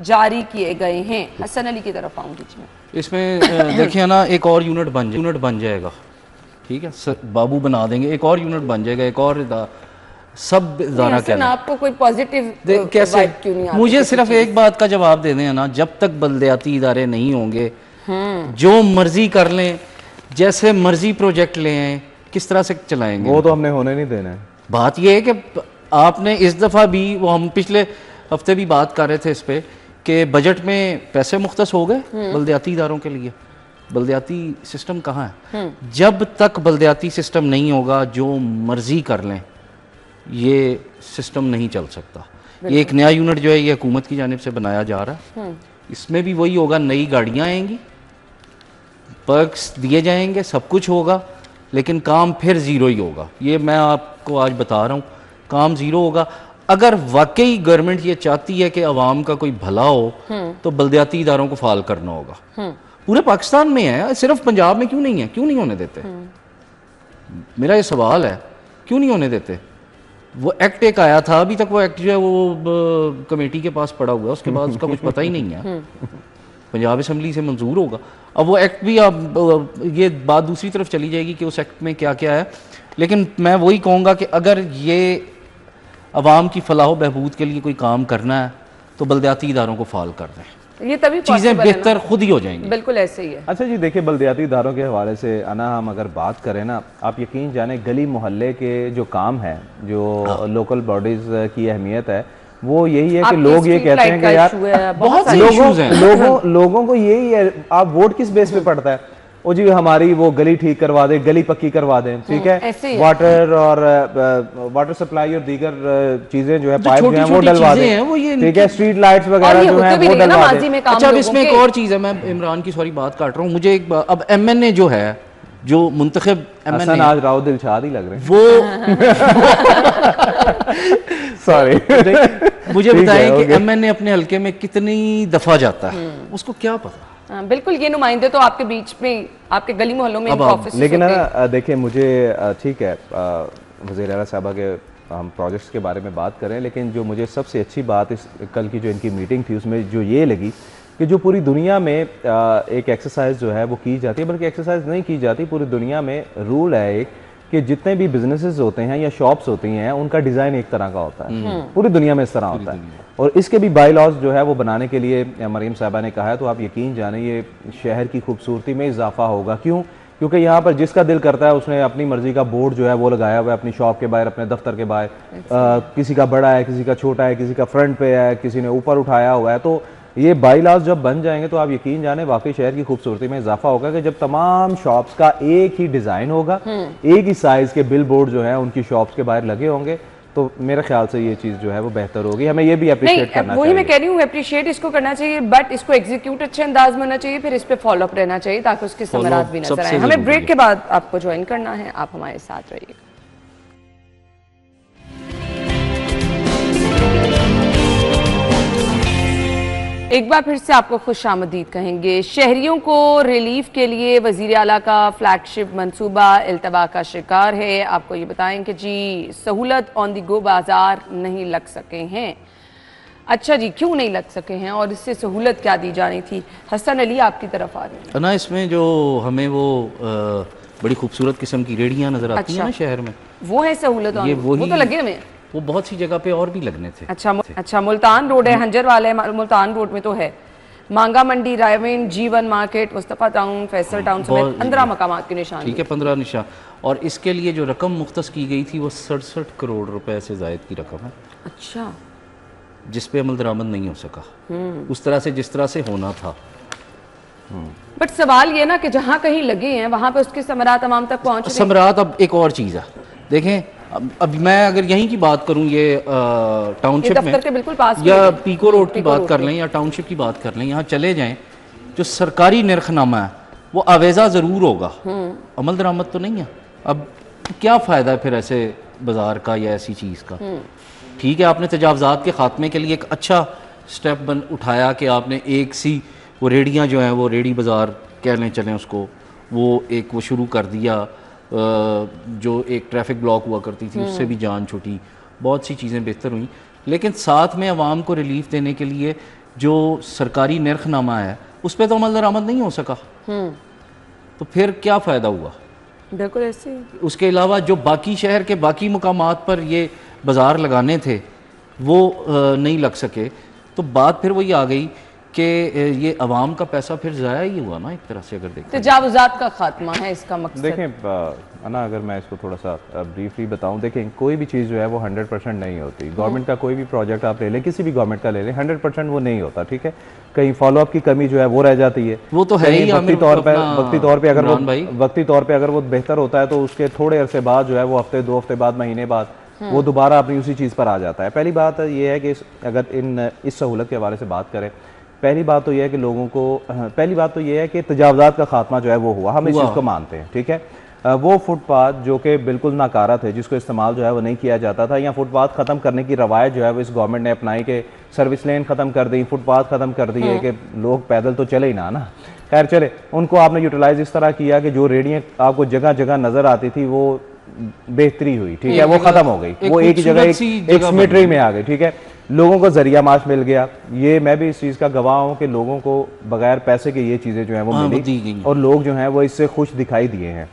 S1: जारी किए गए हैं। हसन अली की तरफ आऊँगी
S3: इसमें देखिए ना, एक और यूनिट बन जाएगा, ठीक है, बाबू बना देंगे, एक और यूनिट बन जाएगा, एक और सब दाना क्या
S1: आपको कोई पॉजिटिव
S3: कैसे क्यों नहीं? मुझे सिर्फ एक बात का जवाब दे दें ना, जब तक बल्दियाती इदारे नहीं होंगे जो मर्जी कर लें, जैसे मर्जी प्रोजेक्ट ले आए, किस तरह से चलाएंगे?
S2: वो तो हमने होने नहीं देना है।
S3: बात ये है कि आपने इस दफ़ा भी, वो हम पिछले हफ्ते भी बात कर रहे थे इस पे कि बजट में पैसे मुख्तस हो गए बल्दियाती इदारों के लिए। बल्दियाती सिस्टम कहाँ है? जब तक बल्दियाती सिस्टम नहीं होगा जो मर्जी कर लें, ये सिस्टम नहीं चल सकता। ये एक नया यूनिट जो है ये हुकूमत की जानिब से बनाया जा रहा है। इसमें भी वही होगा, नई गाड़ियाँ आएंगी, पर्क्स दिए जाएंगे, सब कुछ होगा, लेकिन काम फिर ज़ीरो ही होगा। ये मैं आपको आज बता रहा हूँ, काम ज़ीरो होगा। अगर वाकई गवर्नमेंट ये चाहती है कि अवाम का कोई भला हो तो बल्दियाती इदारों को फाल करना होगा। पूरे पाकिस्तान में है, सिर्फ पंजाब में क्यों नहीं है? क्यों नहीं होने देते? मेरा ये सवाल है, क्यों नहीं होने देते? वो एक्ट एक आया था, अभी तक वो एक्ट जो है वो कमेटी के पास पड़ा हुआ है, उसके बाद उसका कुछ पता ही नहीं है। पंजाब असम्बली से मंजूर होगा। अब वो एक्ट भी, अब ये बात दूसरी तरफ चली जाएगी कि उस एक्ट में क्या क्या है, लेकिन मैं वही कहूँगा कि अगर ये अवाम की फलाह बहबूद के लिए कोई काम करना है तो बल्दियाती इदारों को फाल कर दें,
S1: ये तभी
S3: चीज़ें बेहतर खुद ही हो जाएंगी।
S1: बिल्कुल ऐसे ही है।
S2: अच्छा जी, देखिए बल्दियाती इदारों के हवाले से अना हम अगर बात करें ना, आप यकीन जाने गली मोहल्ले के जो काम है, जो लोकल बॉडीज की अहमियत है, वो यही है कि लोग ये कहते हैं कि यार
S3: बहुत
S2: लोगों को यही है, आप वोट किस बेस पे पड़ता है? वो जी हमारी वो गली ठीक करवा दें, गली पक्की करवा दें, ठीक है, वाटर और वाटर सप्लाई और दीगर चीजें जो है पाइप जो है वो डलवा दें, ठीक है, स्ट्रीट लाइट्स वगैरह जो है वो डलवा दें।
S3: अच्छा, अब इसमें एक और चीज है, मैं इमरान की सॉरी बात काट रहा हूँ, मुझे एक अब MNA जो है, जो मुंतखब MNA
S2: आज राव दिलशाद ही लग रहे हैं
S3: वो
S2: सॉरी
S3: मुझे बताएं कि MNA अपने हल्के में कितनी दफा जाता है, उसको क्या पता।
S1: बिल्कुल, ये नुमाइंदे तो आपके बीच में, आपके गली मोहल्लों में ऑफिस,
S2: लेकिन ना देखिए मुझे ठीक है वज़ीर आला साहबा के हम प्रोजेक्ट्स के बारे में बात करें, लेकिन जो मुझे सबसे अच्छी बात इस कल की जो इनकी मीटिंग थी उसमें जो ये लगी कि जो पूरी दुनिया में एक एक्सरसाइज जो है वो की जाती है, बल्कि एक्सरसाइज नहीं की जाती, पूरी दुनिया में रूल है एक कि जितने भी बिजनेसेस होते हैं या शॉप्स होती हैं उनका डिज़ाइन एक तरह का होता है, पूरी दुनिया में इस तरह होता है। और इसके भी बाई लॉज जो है वो बनाने के लिए मरीम साहबा ने कहा है, तो आप यकीन जाने ये शहर की खूबसूरती में इजाफा होगा। क्यों? क्योंकि यहाँ पर जिसका दिल करता है उसने अपनी मर्जी का बोर्ड जो है वो लगाया हुआ है अपनी शॉप के बाहर, अपने दफ्तर के बाहर, किसी का बड़ा है, किसी का छोटा है, किसी का फ्रंट पे है, किसी ने ऊपर उठाया हुआ है। तो ये बाई लॉज जब बन जाएंगे तो आप यकीन जाने वाकई शहर की खूबसूरती में इजाफा होगा कि जब तमाम शॉप्स का एक ही डिज़ाइन होगा, एक ही साइज़ के बिल बोर्ड जो है उनकी शॉप्स के बाहर लगे होंगे, तो मेरे ख्याल से ये चीज़ जो है वो बेहतर होगी। हमें ये भी अप्रिशिएट करना चाहिए।
S1: वही मैं कह रही हूँ, अप्रिशिएट इसको करना चाहिए, बट इसको एग्जीक्यूट अच्छे अंदाज में होना चाहिए, फिर इस पे फॉलो अप रहना चाहिए ताकि उसके समरात भी नजर आए। हमें ब्रेक के बाद आपको ज्वाइन करना है, आप हमारे साथ रहिएगा। एक बार फिर से आपको खुशामदीद कहेंगे। शहरियों को रिलीफ के लिए वजीर आला का फ्लैगशिप मंसूबा इल्तवा का शिकार है। आपको ये बताएं कि जी सहूलत ऑन दी गो बाजार नहीं लग सके हैं। अच्छा जी, क्यों नहीं लग सके हैं और इससे सहूलत क्या दी जानी थी? हसन अली आपकी तरफ आ रही है
S3: ना। इसमें जो हमें वो बड़ी खूबसूरत किस्म की रेडियां नजर आती हैं ना शहर में, वो
S1: है सहूलत, वो तो लगे हमें,
S3: वो बहुत सी जगह पे और भी लगने थे।
S1: अच्छा, मुल्तान रोड है, हंजर वाले मुल्तान रोड में तो है, मांगा मंडी, रायविन, जीवन market, Mustafa town, Faisal town समेत 15 मकामात के निशान।
S3: ठीक है, 15 निशान। और इसके लिए जो रकम मुख्तस की गई थी वो 67 करोड़ रुपए से जायद की रकम है।
S1: अच्छा,
S3: जिस पे अमल दरामद नहीं हो सका उस तरह से जिस तरह से होना था।
S1: बट सवाल ये ना कि जहाँ कहीं लगे हैं वहां पे उसके समरात अवाम तक पहुंच रहे हैं।
S3: समरात अब एक और चीज़ है, देखें अब मैं अगर यहीं की बात करूं, ये टाउनशिप में
S1: के बिल्कुल पास
S3: या पीको रोड की बात कर लें या टाउनशिप की बात कर लें, यहाँ चले जाएं, जो सरकारी निर्खनामा है वो आवेजा ज़रूर होगा, अमल दरामद तो नहीं है। अब क्या फ़ायदा है फिर ऐसे बाजार का या ऐसी चीज़ का? ठीक है, आपने तजावज़ात के खात्मे के लिए एक अच्छा स्टेप उठाया कि आपने एक सी वो रेडियाँ जो हैं वो रेडी बाज़ार कह लें चलें उसको, वो एक वो शुरू कर दिया, जो एक ट्रैफिक ब्लॉक हुआ करती थी उससे भी जान छूटी, बहुत सी चीज़ें बेहतर हुई। लेकिन साथ में अवाम को रिलीफ देने के लिए जो सरकारी निर्खनामा है उस पर तो अमल दरामद नहीं हो सका, तो फिर क्या फ़ायदा हुआ?
S1: बिल्कुल ऐसे।
S3: उसके अलावा जो बाकी शहर के बाकी मुकामात पर ये बाज़ार लगाने थे वो नहीं लग सके, तो बात फिर वही आ गई कि ये अवाम का पैसा फिर ज़ाया ही हुआ ना एक तरह से, अगर देखें।
S1: तजावुज़ात का खात्मा है इसका मकसद।
S2: देखें ना, अगर मैं इसको थोड़ा सा ब्रीफली बताऊं, देखें कोई भी चीज़ जो है वो 100% नहीं होती। गवर्नमेंट का कोई भी प्रोजेक्ट आप ले लें, किसी भी गवर्नमेंट का ले लें, 100% वो नहीं होता, ठीक है। कहीं फॉलोअप की कमी जो है वो रह जाती है,
S3: वो तो है ही।
S2: वक्ती तौर पर अगर वो बेहतर होता है तो उसके थोड़े अरसे बाद जो है वो हफ्ते 2 हफ्ते बाद, महीने बाद वो दोबारा अपनी उसी चीज़ पर आ जाता है। पहली बात ये है कि अगर इस सहूलत के हवाले से बात करें, पहली बात तो ये है कि लोगों को पहली बात तो ये है कि तजावज़ात का खात्मा जो है वो हुआ, हम इस चीज़ को मानते हैं, ठीक है। वो फुटपाथ जो कि बिल्कुल नाकारा थे, जिसको इस्तेमाल जो है वो नहीं किया जाता था, या फुटपाथ ख़त्म करने की रवायत जो है वो इस गवर्नमेंट ने अपनाई कि सर्विस लेन ख़त्म कर दी, फुटपाथ ख़त्म कर दी है कि लोग पैदल तो चले ही ना। खैर चले, उनको आपने यूटिलाइज इस तरह किया कि जो रेडियाँ आपको जगह जगह नज़र आती थी वो बेहतरी हुई, ठीक है, वो ख़त्म हो गई, वो एक ही जगह एक सिमेट्री में आ गई, ठीक है। लोगों को जरिया माश मिल गया, ये मैं भी इस चीज़ का गवाह हूँ कि लोगों को बगैर पैसे के ये चीज़ें जो हैं वो मिली और लोग जो हैं वो इससे खुश दिखाई दिए हैं।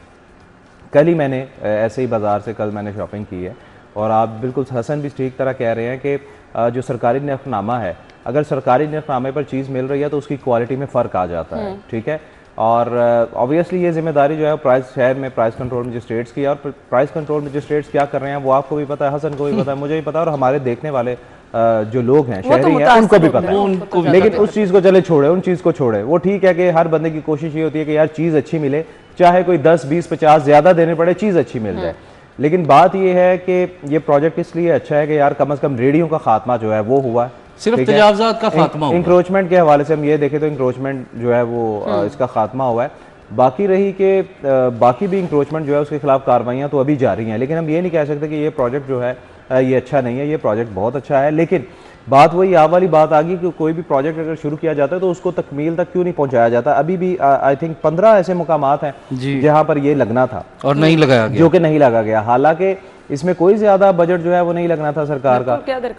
S2: कल ही मैंने ऐसे ही बाज़ार से कल मैंने शॉपिंग की है, और आप बिल्कुल हसन भी ठीक तरह कह रहे हैं कि जो सरकारी निर्खनामा है, अगर सरकारी निर्खनामे पर चीज़ मिल रही है तो उसकी क्वालिटी में फ़र्क आ जाता है, ठीक है। और ऑब्वियसली ये जिम्मेदारी जो है प्राइस शहर में प्राइस कंट्रोल मजिस्ट्रेट्स की है, और प्राइस कंट्रोल मजिस्ट्रेट्स क्या कर रहे हैं वो आपको भी पता है, हसन को भी पता है, मुझे भी पता है, और हमारे देखने वाले जो लोग हैं
S1: तो
S2: शहरी हैं उनको भी पता है, लेकिन उस चीज़ को चले छोड़े, उन चीज़ को छोड़े। वो ठीक है कि हर बंदे की कोशिश ये होती है कि यार चीज़ अच्छी मिले, चाहे कोई 10, 20, 50 ज़्यादा देने पड़े, चीज़ अच्छी मिल जाए। लेकिन बात ये है कि ये प्रोजेक्ट इसलिए अच्छा है कि यार कम से कम रेडियो का खात्मा जो है वो हुआ,
S3: सिर्फ तजावुज़ात का खात्मा हुआ।
S2: इंक्रोचमेंट के हवाले से हम ये देखें तो इंक्रोचमेंट जो है वो इसका खात्मा हुआ है। बाकी रही कि बाकी भी इंक्रोचमेंट जो है उसके खिलाफ कार्रवाइयाँ तो अभी जारी हैं, लेकिन हम ये नहीं कह सकते कि ये प्रोजेक्ट जो है ये अच्छा नहीं है। ये प्रोजेक्ट बहुत अच्छा है, लेकिन बात वही आप वाली बात आ गई कि कोई भी प्रोजेक्ट अगर शुरू किया जाता है तो उसको तकमील तक क्यों नहीं पहुंचाया जाता। अभी भी आई थिंक 15 ऐसे मुकामात हैं जहां पर ये लगना था
S3: और नहीं लगाया गया,
S2: जो कि नहीं लगा गया। हालांकि इसमें कोई ज्यादा बजट जो है वो नहीं लगना था सरकार का।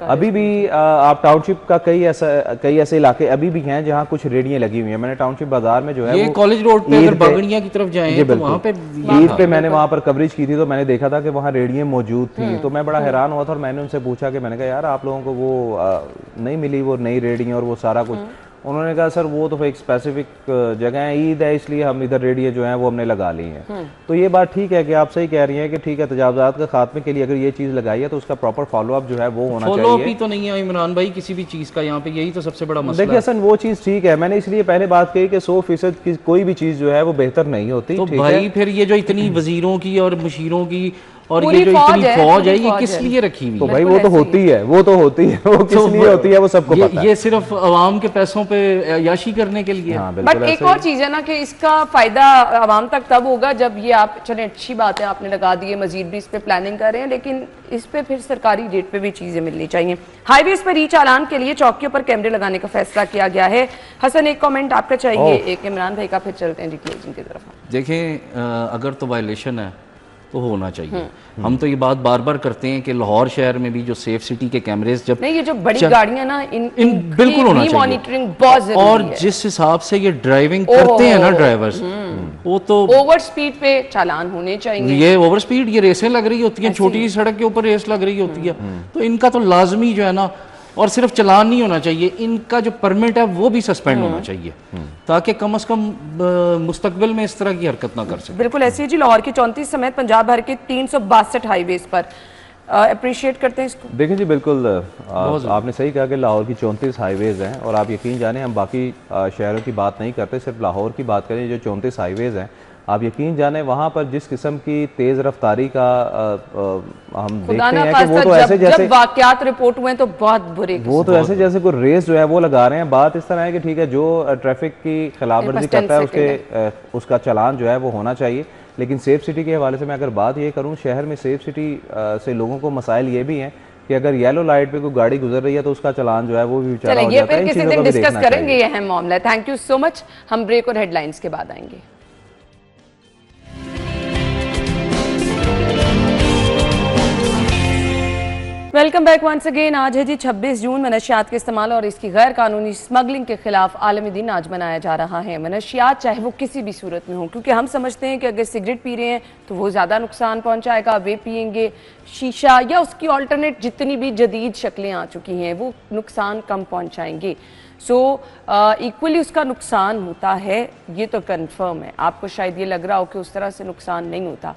S2: अभी भी आप टाउनशिप का कई ऐसे इलाके अभी भी हैं जहाँ कुछ रेडियां लगी हुई हैं। मैंने टाउनशिप बाजार में जो है
S3: ये कॉलेज रोड पे अगर बागड़िया की तरफ जाएं तो वहाँ पे
S2: ईद पे मैंने वहाँ पर कवरेज की थी तो मैंने देखा था कि वहाँ रेडियां मौजूद थी। तो मैं बड़ा हैरान हुआ था और मैंने उनसे पूछा कि मैंने कहा यार आप लोगों को वो नहीं मिली वो नई रेडियां और वो सारा कुछ। उन्होंने कहा सर वो तो एक स्पेसिफिक जगह है, ईद है इसलिए हम इधर रेडियो जो है वो हमने लगा ली हैं। तो ये बात ठीक है कि आप सही कह रही हैं कि ठीक है तजावुज़ात का खात्मे के लिए अगर ये चीज़ लगाई है तो उसका प्रॉपर फॉलो अप जो है वो होना चाहिए।
S3: फॉलो अप ही तो नहीं है इमरान भाई किसी भी चीज़ का, यहाँ पे यही तो सबसे बड़ा मसला है।
S2: देखिए हसन वो चीज़ ठीक है, मैंने इसलिए पहले बात कही कि 100% की कोई भी चीज़ जो है वो बेहतर नहीं होती।
S3: तो भाई फिर ये जो इतनी वजीरों की और मुशीरों की और ये जो इतनी फौज है ये किस लिए रखी हुई है?
S2: तो भाई वो तो होती है, वो किस लिए होती है वो सबको पता है।
S3: ये सिर्फ अवाम के पैसों पे याशी करने के लिए।
S1: बट एक और चीज है ना कि इसका फायदा आवाम तक तब होगा जब ये आप चले अच्छी बात है आपने लगा दी है, मजीद भी इस पे प्लानिंग कर रहे हैं, लेकिन इस पे फिर सरकारी रेट पे भी चीजें मिलनी चाहिए। हाईवेज पर ई चालान के लिए चौकियों पर कैमरे लगाने का फैसला किया गया है। हसन एक कमेंट आपका चाहिए, एक इमरान भाई का, फिर चलते हैं क्लोजिंग की तरफ।
S3: देखें अगर तो वायलेशन है तो होना चाहिए। हम तो ये बात बार बार करते हैं कि लाहौर शहर में भी जो सेफ सिटी के कैमरेज जब
S1: नहीं, ये जो बड़ी गाड़ियां ना इन
S3: बिल्कुल होना चाहिए
S1: मॉनिटरिंग बहुत जरूरी है।
S3: और जिस हिसाब से ये ड्राइविंग करते हैं ना ड्राइवर्स, वो तो
S1: ओवर स्पीड पे चालान होने चाहिए।
S3: ये ओवर स्पीड, ये रेसें लग रही होती हैं, छोटी सी सड़क के ऊपर रेस लग रही होती है, तो इनका तो लाजमी जो है ना, और सिर्फ चलान नहीं होना चाहिए, इनका जो परमिट है वो भी सस्पेंड होना चाहिए ताकि कम से कम मुस्तकबिल में इस तरह की हरकत ना कर सके।
S1: बिल्कुल ऐसे ही जी। लाहौर के 34 समेत पंजाब भर के 362 हाईवेज पर अप्रिशिएट करते हैं इसको।
S2: देखिए जी बिल्कुल आपने सही कहा कि लाहौर की 34 हाईवेज हैं और आप यकीन जाने हम बाकी शहरों की बात नहीं करते, सिर्फ लाहौर की बात करें। जो 34 हाईवेज हैं आप यकीन जाने वहाँ पर जिस किस्म की तेज़ रफ्तारी का हम देखते हैं कि वो तो ऐसे जैसे
S1: वाकयात रिपोर्ट हुए तो बहुत बुरे,
S2: वो तो ऐसे जैसे कोई रेस जो है वो लगा रहे हैं। बात इस तरह है कि ठीक है जो ट्रैफिक की खिलाफवर्जी करता है उसका चालान जो है वो होना चाहिए। लेकिन सेफ सिटी के हवाले से मैं अगर बात ये करूँ, शहर में सेफ सिटी से लोगों को मसाइल ये भी हैं कि अगर येलो लाइट पे कोई गाड़ी गुजर रही है तो उसका चालान जो है वो भी बेचारा हो जाता है।
S1: फिर किसी दिन डिस्कस करेंगे ये अहम मामला। Thank you so much. हम ब्रेक और हेडलाइंस के बाद आएंगे। Welcome back once again. आज है जी 26 जून। मनशियात के इस्तेमाल और इसकी गैर कानूनी स्मगलिंग के खिलाफ आलमी दिन आज मनाया जा रहा है। मनशियात चाहे वो किसी भी सूरत में हो, क्योंकि हम समझते हैं कि अगर सिगरेट पी रहे हैं तो वो ज़्यादा नुकसान पहुंचाएगा, वे पियेंगे शीशा या उसकी ऑल्टरनेट जितनी भी जदीद शक्लें आ चुकी हैं वो नुकसान कम पहुँचाएंगे। सो इक्वली उसका नुकसान होता है, ये तो कन्फर्म है। आपको शायद ये लग रहा हो कि उस तरह से नुकसान नहीं होता।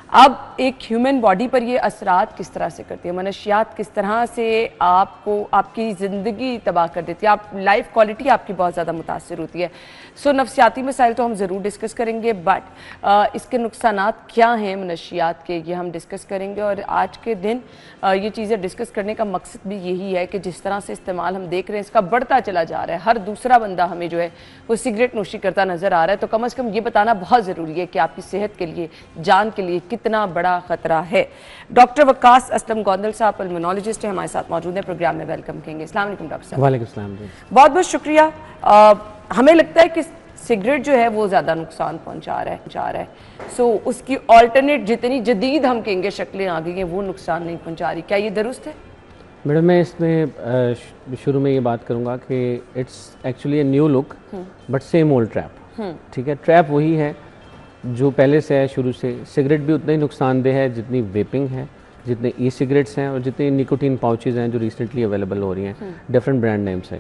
S1: अब एक ह्यूमन बॉडी पर ये असरात किस तरह से करती है, मनशियात किस तरह से आपको आपकी ज़िंदगी तबाह कर देती है, आप लाइफ क्वालिटी आपकी बहुत ज़्यादा मुतासर होती है। सो नफ्सियाती मसाइल तो हम ज़रूर डिस्कस करेंगे, बट इसके नुकसानात क्या हैं मनशियात के, ये हम डिस्कस करेंगे। और आज के दिन ये चीज़ें डिस्कस करने का मकसद भी यही है कि जिस तरह से इस्तेमाल हम देख रहे हैं इसका बढ़ता चला जा रहा है, हर दूसरा बंदा हमें जो है वो सिगरेट नोशी करता नज़र आ रहा है, तो कम से कम ये बताना बहुत ज़रूरी है कि आपकी सेहत के लिए, जान के लिए कितना बड़ा खतरा है। डॉक्टर वक्कास असलम गोंदल साहब पल्मोनोलॉजिस्ट हैं, हमारे साथ मौजूद हैं, प्रोग्राम में वेलकम कहेंगे। अस्सलाम वालेकुम डॉक्टर साहब।
S6: वालेकुम सलाम जी।
S1: बहुत बहुत शुक्रिया। हमें लगता है कि सिगरेट जो है वो ज़्यादा नुकसान पहुंचा रहा है, सो उसकी ऑल्टरनेट जितनी जदीद हम कहेंगे शक्लें आ गई हैं वो नुकसान नहीं पहुंचा रही, क्या ये दुरुस्त है?
S6: मैडम मैं इसमें शुरू में ये बात करूँगा कि it's actually a new look but same old trap. ठीक है, ट्रैप वही है जो पहले से है शुरू से। सिगरेट भी उतना ही नुकसानदेह है जितनी वेपिंग है, जितने ई सिगरेट्स हैं और जितने निकोटीन पाउचेज़ हैं जो रिसेंटली अवेलेबल हो रही हैं डिफरेंट ब्रांड नेम से।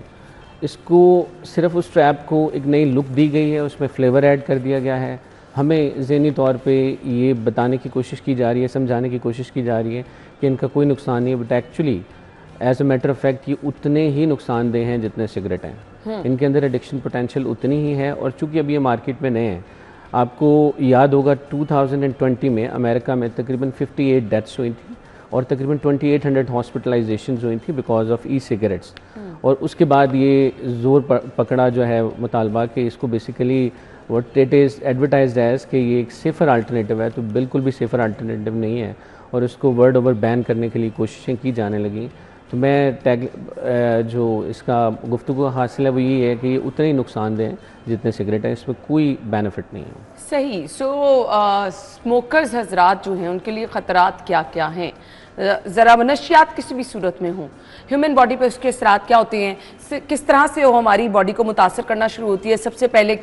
S6: इसको सिर्फ उस ट्रैप को एक नई लुक दी गई है, उसमें फ्लेवर ऐड कर दिया गया है। हमें ज़हनी तौर पे ये बताने की कोशिश की जा रही है, समझाने की कोशिश की जा रही है कि इनका कोई नुकसान नहीं है, but actually as a matter of fact ये उतने ही नुकसानदेह हैं जितने सिगरेट हैं। इनके अंदर एडिक्शन पोटेंशियल उतनी ही है, और चूंकि अभी ये मार्केट में नए हैं, आपको याद होगा 2020 में अमेरिका में तकरीबन 58 डेथ्स हुई थी और तकरीबन 2800 हॉस्पिटलाइजेशन हुई थी बिकॉज ऑफ ई सिगरेट्स। और उसके बाद ये ज़ोर पकड़ा जो है मुतालबा कि इसको basically what it is advertised as कि ये एक सेफ़र अल्टरनेटिव है, तो बिल्कुल भी सेफ़र अल्टरनेटिव नहीं है और इसको वर्ल्ड ओवर बैन करने के लिए कोशिशें की जाने लगी। तो मैं जो इसका गुफ्तगू हासिल है वो ये है कि ये उतने ही नुकसानदेह हैं जितने सिगरेट हैं, इसमें कोई बेनिफिट नहीं है।
S1: सही। सो स्मोकर्स हजरात जो हैं उनके लिए ख़तरात क्या क्या हैं? ज़रा नशियात किसी भी सूरत में हों, ह्यूमन बॉडी पे उसके असरात क्या होते हैं, किस तरह से वो हमारी बॉडी को मुतासर करना शुरू होती है, सबसे पहले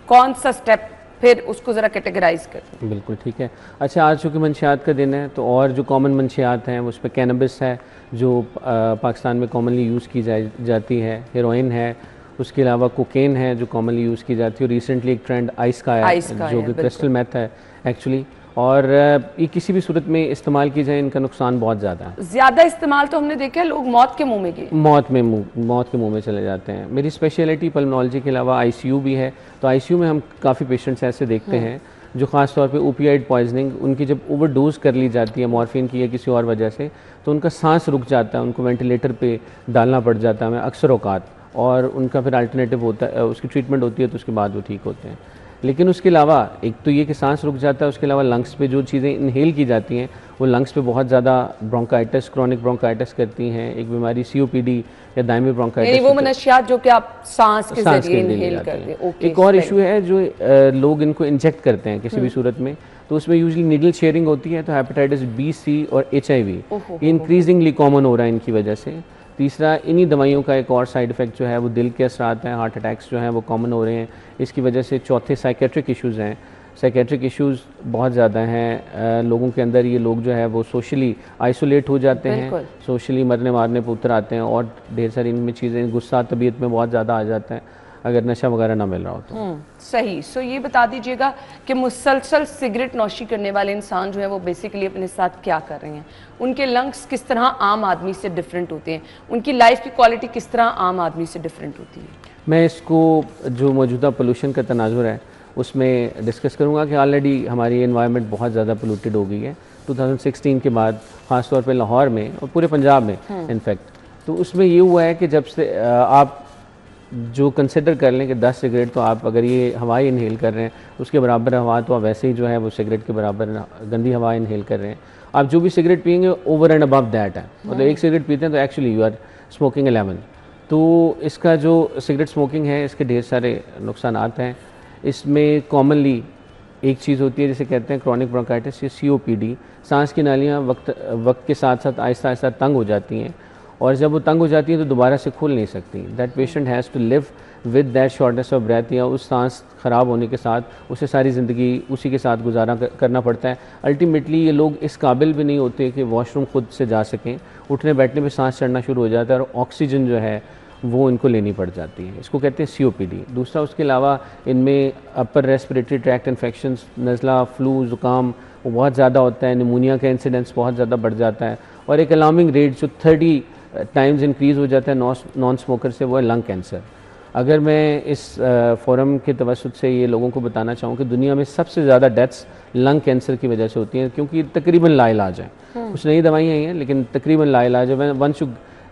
S1: कौन सा स्टेप, फिर उसको ज़रा कैटेगराइज करते हैं।
S6: बिल्कुल ठीक है। अच्छा, आज चूँकि मंशियात का दिन है तो और जो कॉमन मंशियात हैं उस पर कैनबिस है जो पाकिस्तान में कॉमनली यूज़ की जाती है, हेरोइन है, उसके अलावा कोकेन है जो कॉमनली यूज़ की जाती है, और रिसेंटली एक ट्रेंड आइस का है जो कि क्रिस्टल मेथ है एक्चुअली। और ये किसी भी सूरत में इस्तेमाल की जाए इनका नुकसान बहुत ज़्यादा है।
S1: ज़्यादा इस्तेमाल तो हमने देखा है लोग मौत के मुंह में गए, मौत
S6: के मुंह में चले जाते हैं। मेरी स्पेशलिटी पल्मोनोलॉजी के अलावा आईसीयू भी है, तो आईसीयू में हम काफ़ी पेशेंट्स ऐसे देखते हैं जो ख़ास तौर पे ओपियाइड पॉइजनिंग, उनकी जब ओवरडोज कर ली जाती है मॉर्फिन की या किसी और वजह से, तो उनका सांस रुक जाता है, उनको वेंटिलेटर पे डालना पड़ जाता है अक्सर औकात, और उनका फिर अल्टरनेटिव होता है, उसकी ट्रीटमेंट होती है तो उसके बाद वो ठीक होते हैं। लेकिन उसके अलावा एक तो ये कि सांस रुक जाता है, उसके अलावा लंग्स पे जो चीज़ें इनहेल की जाती हैं वो लंग्स पे बहुत ज़्यादा ब्रोंकाइटिस, क्रॉनिक ब्रोंकाइटिस करती हैं, एक बीमारी सीओपीडी या दायमी ब्रोंकाइटिस,
S1: वो मनशियात जो कि आप सांस के जरिए इनहेल करते हैं।
S6: एक और इशू है जो लोग इनको इंजेक्ट करते हैं किसी भी सूरत में, तो उसमें यूजली नीडल शेयरिंग होती है, तो हेपेटाइटिस बी, सी और HIV इंक्रीजिंगली कॉमन हो रहा है इनकी वजह से। तीसरा, इन्हीं दवाइयों का एक और साइड इफ़ेक्ट जो है वो दिल के असरात हैं, हार्ट अटैक्स जो हैं वो कॉमन हो रहे हैं इसकी वजह से। चौथे, साइकेट्रिक इश्यूज़ हैं, साइकेट्रिक इश्यूज़ बहुत ज़्यादा हैं लोगों के अंदर। ये लोग जो है वो सोशली आइसोलेट हो जाते हैं, सोशली मरने मारने पर उतर आते हैं, और ढेर सारी इनमें चीज़ें, गुस्सा तबीयत में बहुत ज़्यादा आ जाता है अगर नशा वगैरह ना मिल रहा हो तो।
S1: सही। सो ये बता दीजिएगा कि मुसलसल सिगरेट नौशी करने वाले इंसान जो है वो बेसिकली अपने साथ क्या कर रहे हैं, उनके लंग्स किस तरह आम आदमी से डिफरेंट होते हैं, उनकी लाइफ की क्वालिटी किस तरह आम आदमी से डिफरेंट होती है। मैं
S6: इसको जो मौजूदा पोल्यूशन का तनाजुर है उसमें डिस्कस करूँगा कि ऑलरेडी हमारी एनवायरनमेंट बहुत ज़्यादा पोल्यूटेड हो गई है 2016 के बाद, ख़ासतौर पर लाहौर में और पूरे पंजाब में इनफैक्ट। तो उसमें ये हुआ है कि जब से आप जो कंसिडर कर लें कि 10 सिगरेट तो आप अगर ये हवा इनहेल कर रहे हैं उसके बराबर हवा, तो आप वैसे ही जो है वो सिगरेट के बराबर गंदी हवा इनहेल कर रहे हैं। आप जो भी सिगरेट पियेंगे ओवर एंड अबव दैट है, मतलब एक सिगरेट पीते हैं तो एक्चुअली यू आर स्मोकिंग 11। तो इसका जो सिगरेट स्मोकिंग है इसके ढेर सारे नुकसानात हैं। इसमें कॉमनली एक चीज़ होती है जिसे कहते हैं क्रॉनिक ब्रोंकाइटिस या COPD, सांस की नालियाँ वक्त के साथ साथ आहिस्ता आहिस्ता तंग हो जाती हैं, और जब वो तंग हो जाती है तो दोबारा से खुल नहीं सकती। That patient has to live with that shortness of breath, या उस सांस ख़राब होने के साथ उसे सारी ज़िंदगी उसी के साथ गुजारा करना पड़ता है। अल्टीमेटली ये लोग इस काबिल भी नहीं होते कि वॉशरूम खुद से जा सकें, उठने बैठने पे सांस चढ़ना शुरू हो जाता है और ऑक्सीजन जो है वो इनको लेनी पड़ जाती है। इसको कहते हैं COPD। दूसरा, उसके अलावा इनमें अपर रेस्पिरेटरी ट्रैक्ट इन्फेक्शंस, नज़ला, फ्लू, ज़ुकाम वो बहुत ज़्यादा होता है, निमोनिया का इंसिडेंस बहुत ज़्यादा बढ़ जाता है, और एक अलार्मिंग रेट जो 30 टाइम्स इंक्रीज़ हो जाता है नॉन स्मोकर से, वो है लंग कैंसर। अगर मैं इस फोरम के तवसुत से ये लोगों को बताना चाहूँ कि दुनिया में सबसे ज़्यादा डेथ्स लंग कैंसर की वजह से होती हैं, क्योंकि तकरीबन लाइलाज है, कुछ नई दवाइयाँ हैं लेकिन तकरीबन लाइलाज है। Once you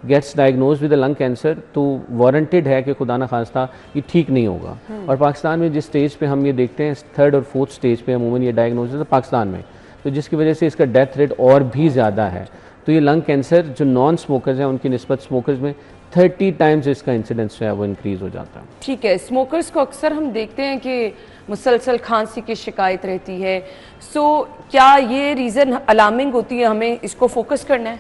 S6: gets diagnose with lung cancer तो वारंटेड है कि खुदा न खास्ता ये ठीक नहीं होगा। और पाकिस्तान में जिस स्टेज पे हम ये देखते हैं 3rd और 4th स्टेज पे अमूमन ये डायग्नोज है पाकिस्तान में, तो जिसकी वजह से इसका डेथ रेट और भी ज़्यादा है। तो ये लंग कैंसर जो नॉन स्मोकर्स हैं उनकी निस्बत स्मोकर्स में 30 टाइम्स इसका इंसिडेंस जो है वो इंक्रीज़ हो जाता है।
S1: ठीक है। स्मोकर्स को अक्सर हम देखते हैं कि मुसलसल खांसी की शिकायत रहती है, सो क्या ये रीज़न अलार्मिंग होती है, हमें इसको फोकस करना है?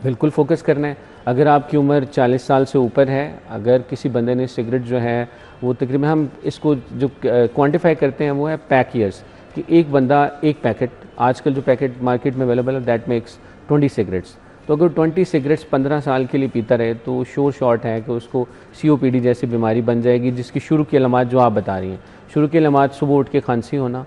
S6: बिल्कुल फोकस करना है। अगर आपकी उम्र 40 साल से ऊपर है, अगर किसी बंदे ने सिगरेट जो है वो तकरीबन, हम इसको जो क्वान्टिफाई करते हैं वो है पैक ईयर्स, कि एक बंदा एक पैकेट, आजकल जो पैकेट मार्केट में अवेलेबल है दैट मेक्स 20 सिगरेट्स, तो अगर 20 सिगरेट्स 15 साल के लिए पीता रहे तो श्योर शॉट है कि उसको COPD जैसी बीमारी बन जाएगी, जिसकी शुरू की अलामात जो आप बता रही हैं, शुरू की अलामात सुबह उठ के खांसी होना,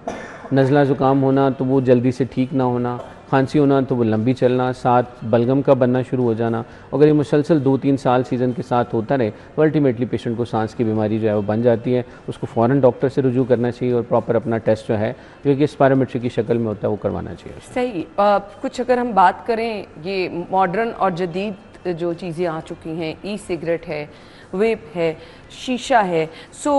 S6: नज़ला ज़ुकाम होना तो वो जल्दी से ठीक ना होना, खांसी होना तो वो लंबी चलना, साथ बलगम का बनना शुरू हो जाना। अगर ये मुसलसल 2-3 साल सीज़न के साथ होता रहे तो अल्टीमेटली पेशेंट को सांस की बीमारी जो है वो बन जाती है। उसको फ़ौरन डॉक्टर से रुजू करना चाहिए और प्रॉपर अपना टेस्ट जो है जो कि स्पायरोमेट्री की शक्ल में होता है वो करवाना चाहिए।
S1: सही। कुछ अगर हम बात करें, ये मॉडर्न और जदीद जो चीज़ें आ चुकी हैं, ई सिगरेट है, वेप है, शीशा है, सो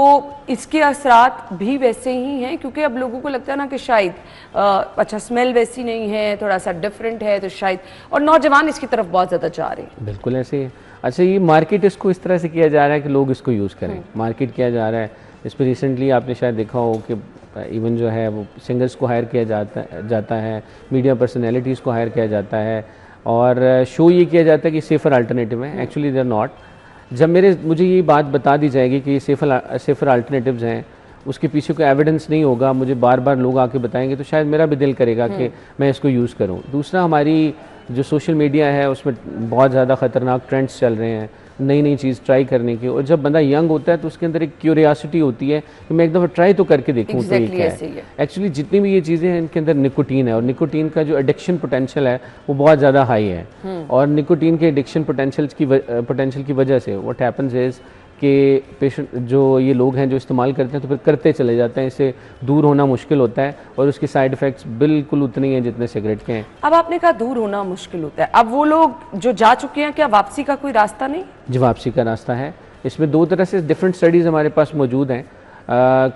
S1: इसके असरात भी वैसे ही हैं, क्योंकि अब लोगों को लगता है ना कि शायद अच्छा स्मेल वैसी नहीं है, थोड़ा सा डिफरेंट है, तो शायद, और नौजवान इसकी तरफ बहुत ज़्यादा जा रहे हैं।
S6: बिल्कुल ऐसे ही। अच्छा, ये मार्केट इसको इस तरह से किया जा रहा है कि लोग इसको यूज़ करें, मार्केट किया जा रहा है। इस पर रिसेंटली आपने शायद देखा हो कि इवन जो है वो सिंगर्स को हायर किया जाता है, मीडिया पर्सनैलिटीज़ को हायर किया जाता है और शो ये किया जाता है कि सेफ़र अल्टरनेटिव है। Actually they are not. जब मुझे ये बात बता दी जाएगी कि ये सेफ़र अल्टरनेटिव्स हैं, उसके पीछे कोई एविडेंस नहीं होगा, मुझे बार बार लोग आके बताएंगे, तो शायद मेरा भी दिल करेगा कि मैं इसको यूज़ करूं। दूसरा, हमारी जो सोशल मीडिया है उसमें बहुत ज़्यादा ख़तरनाक ट्रेंड्स चल रहे हैं, नई नई चीज़ ट्राई करने की, और जब बंदा यंग होता है तो उसके अंदर एक क्यूरियासिटी होती है कि मैं एक दफ़ा ट्राई तो करके देखूँ तो ये क्या है। एक्चुअली जितनी भी ये चीज़ें हैं इनके अंदर निकोटीन है, और निकोटीन का जो एडिक्शन पोटेंशियल है वो बहुत ज़्यादा हाई है। और निकोटीन के एडिक्शन पोटेंशियल की वजह से व्हाट हैपन्स इज़ कि पेशेंट जो ये लोग हैं जो इस्तेमाल करते हैं तो फिर करते चले जाते हैं, इससे दूर होना मुश्किल होता है और उसके साइड इफ़ेक्ट्स बिल्कुल उतने ही हैं जितने सिगरेट के हैं।
S1: अब आपने कहा दूर होना मुश्किल होता है, अब वो लोग जो जा चुके हैं, क्या वापसी का कोई रास्ता नहीं?
S6: जी, वापसी का रास्ता है। इसमें 2 तरह से डिफरेंट स्टडीज़ हमारे पास मौजूद हैं।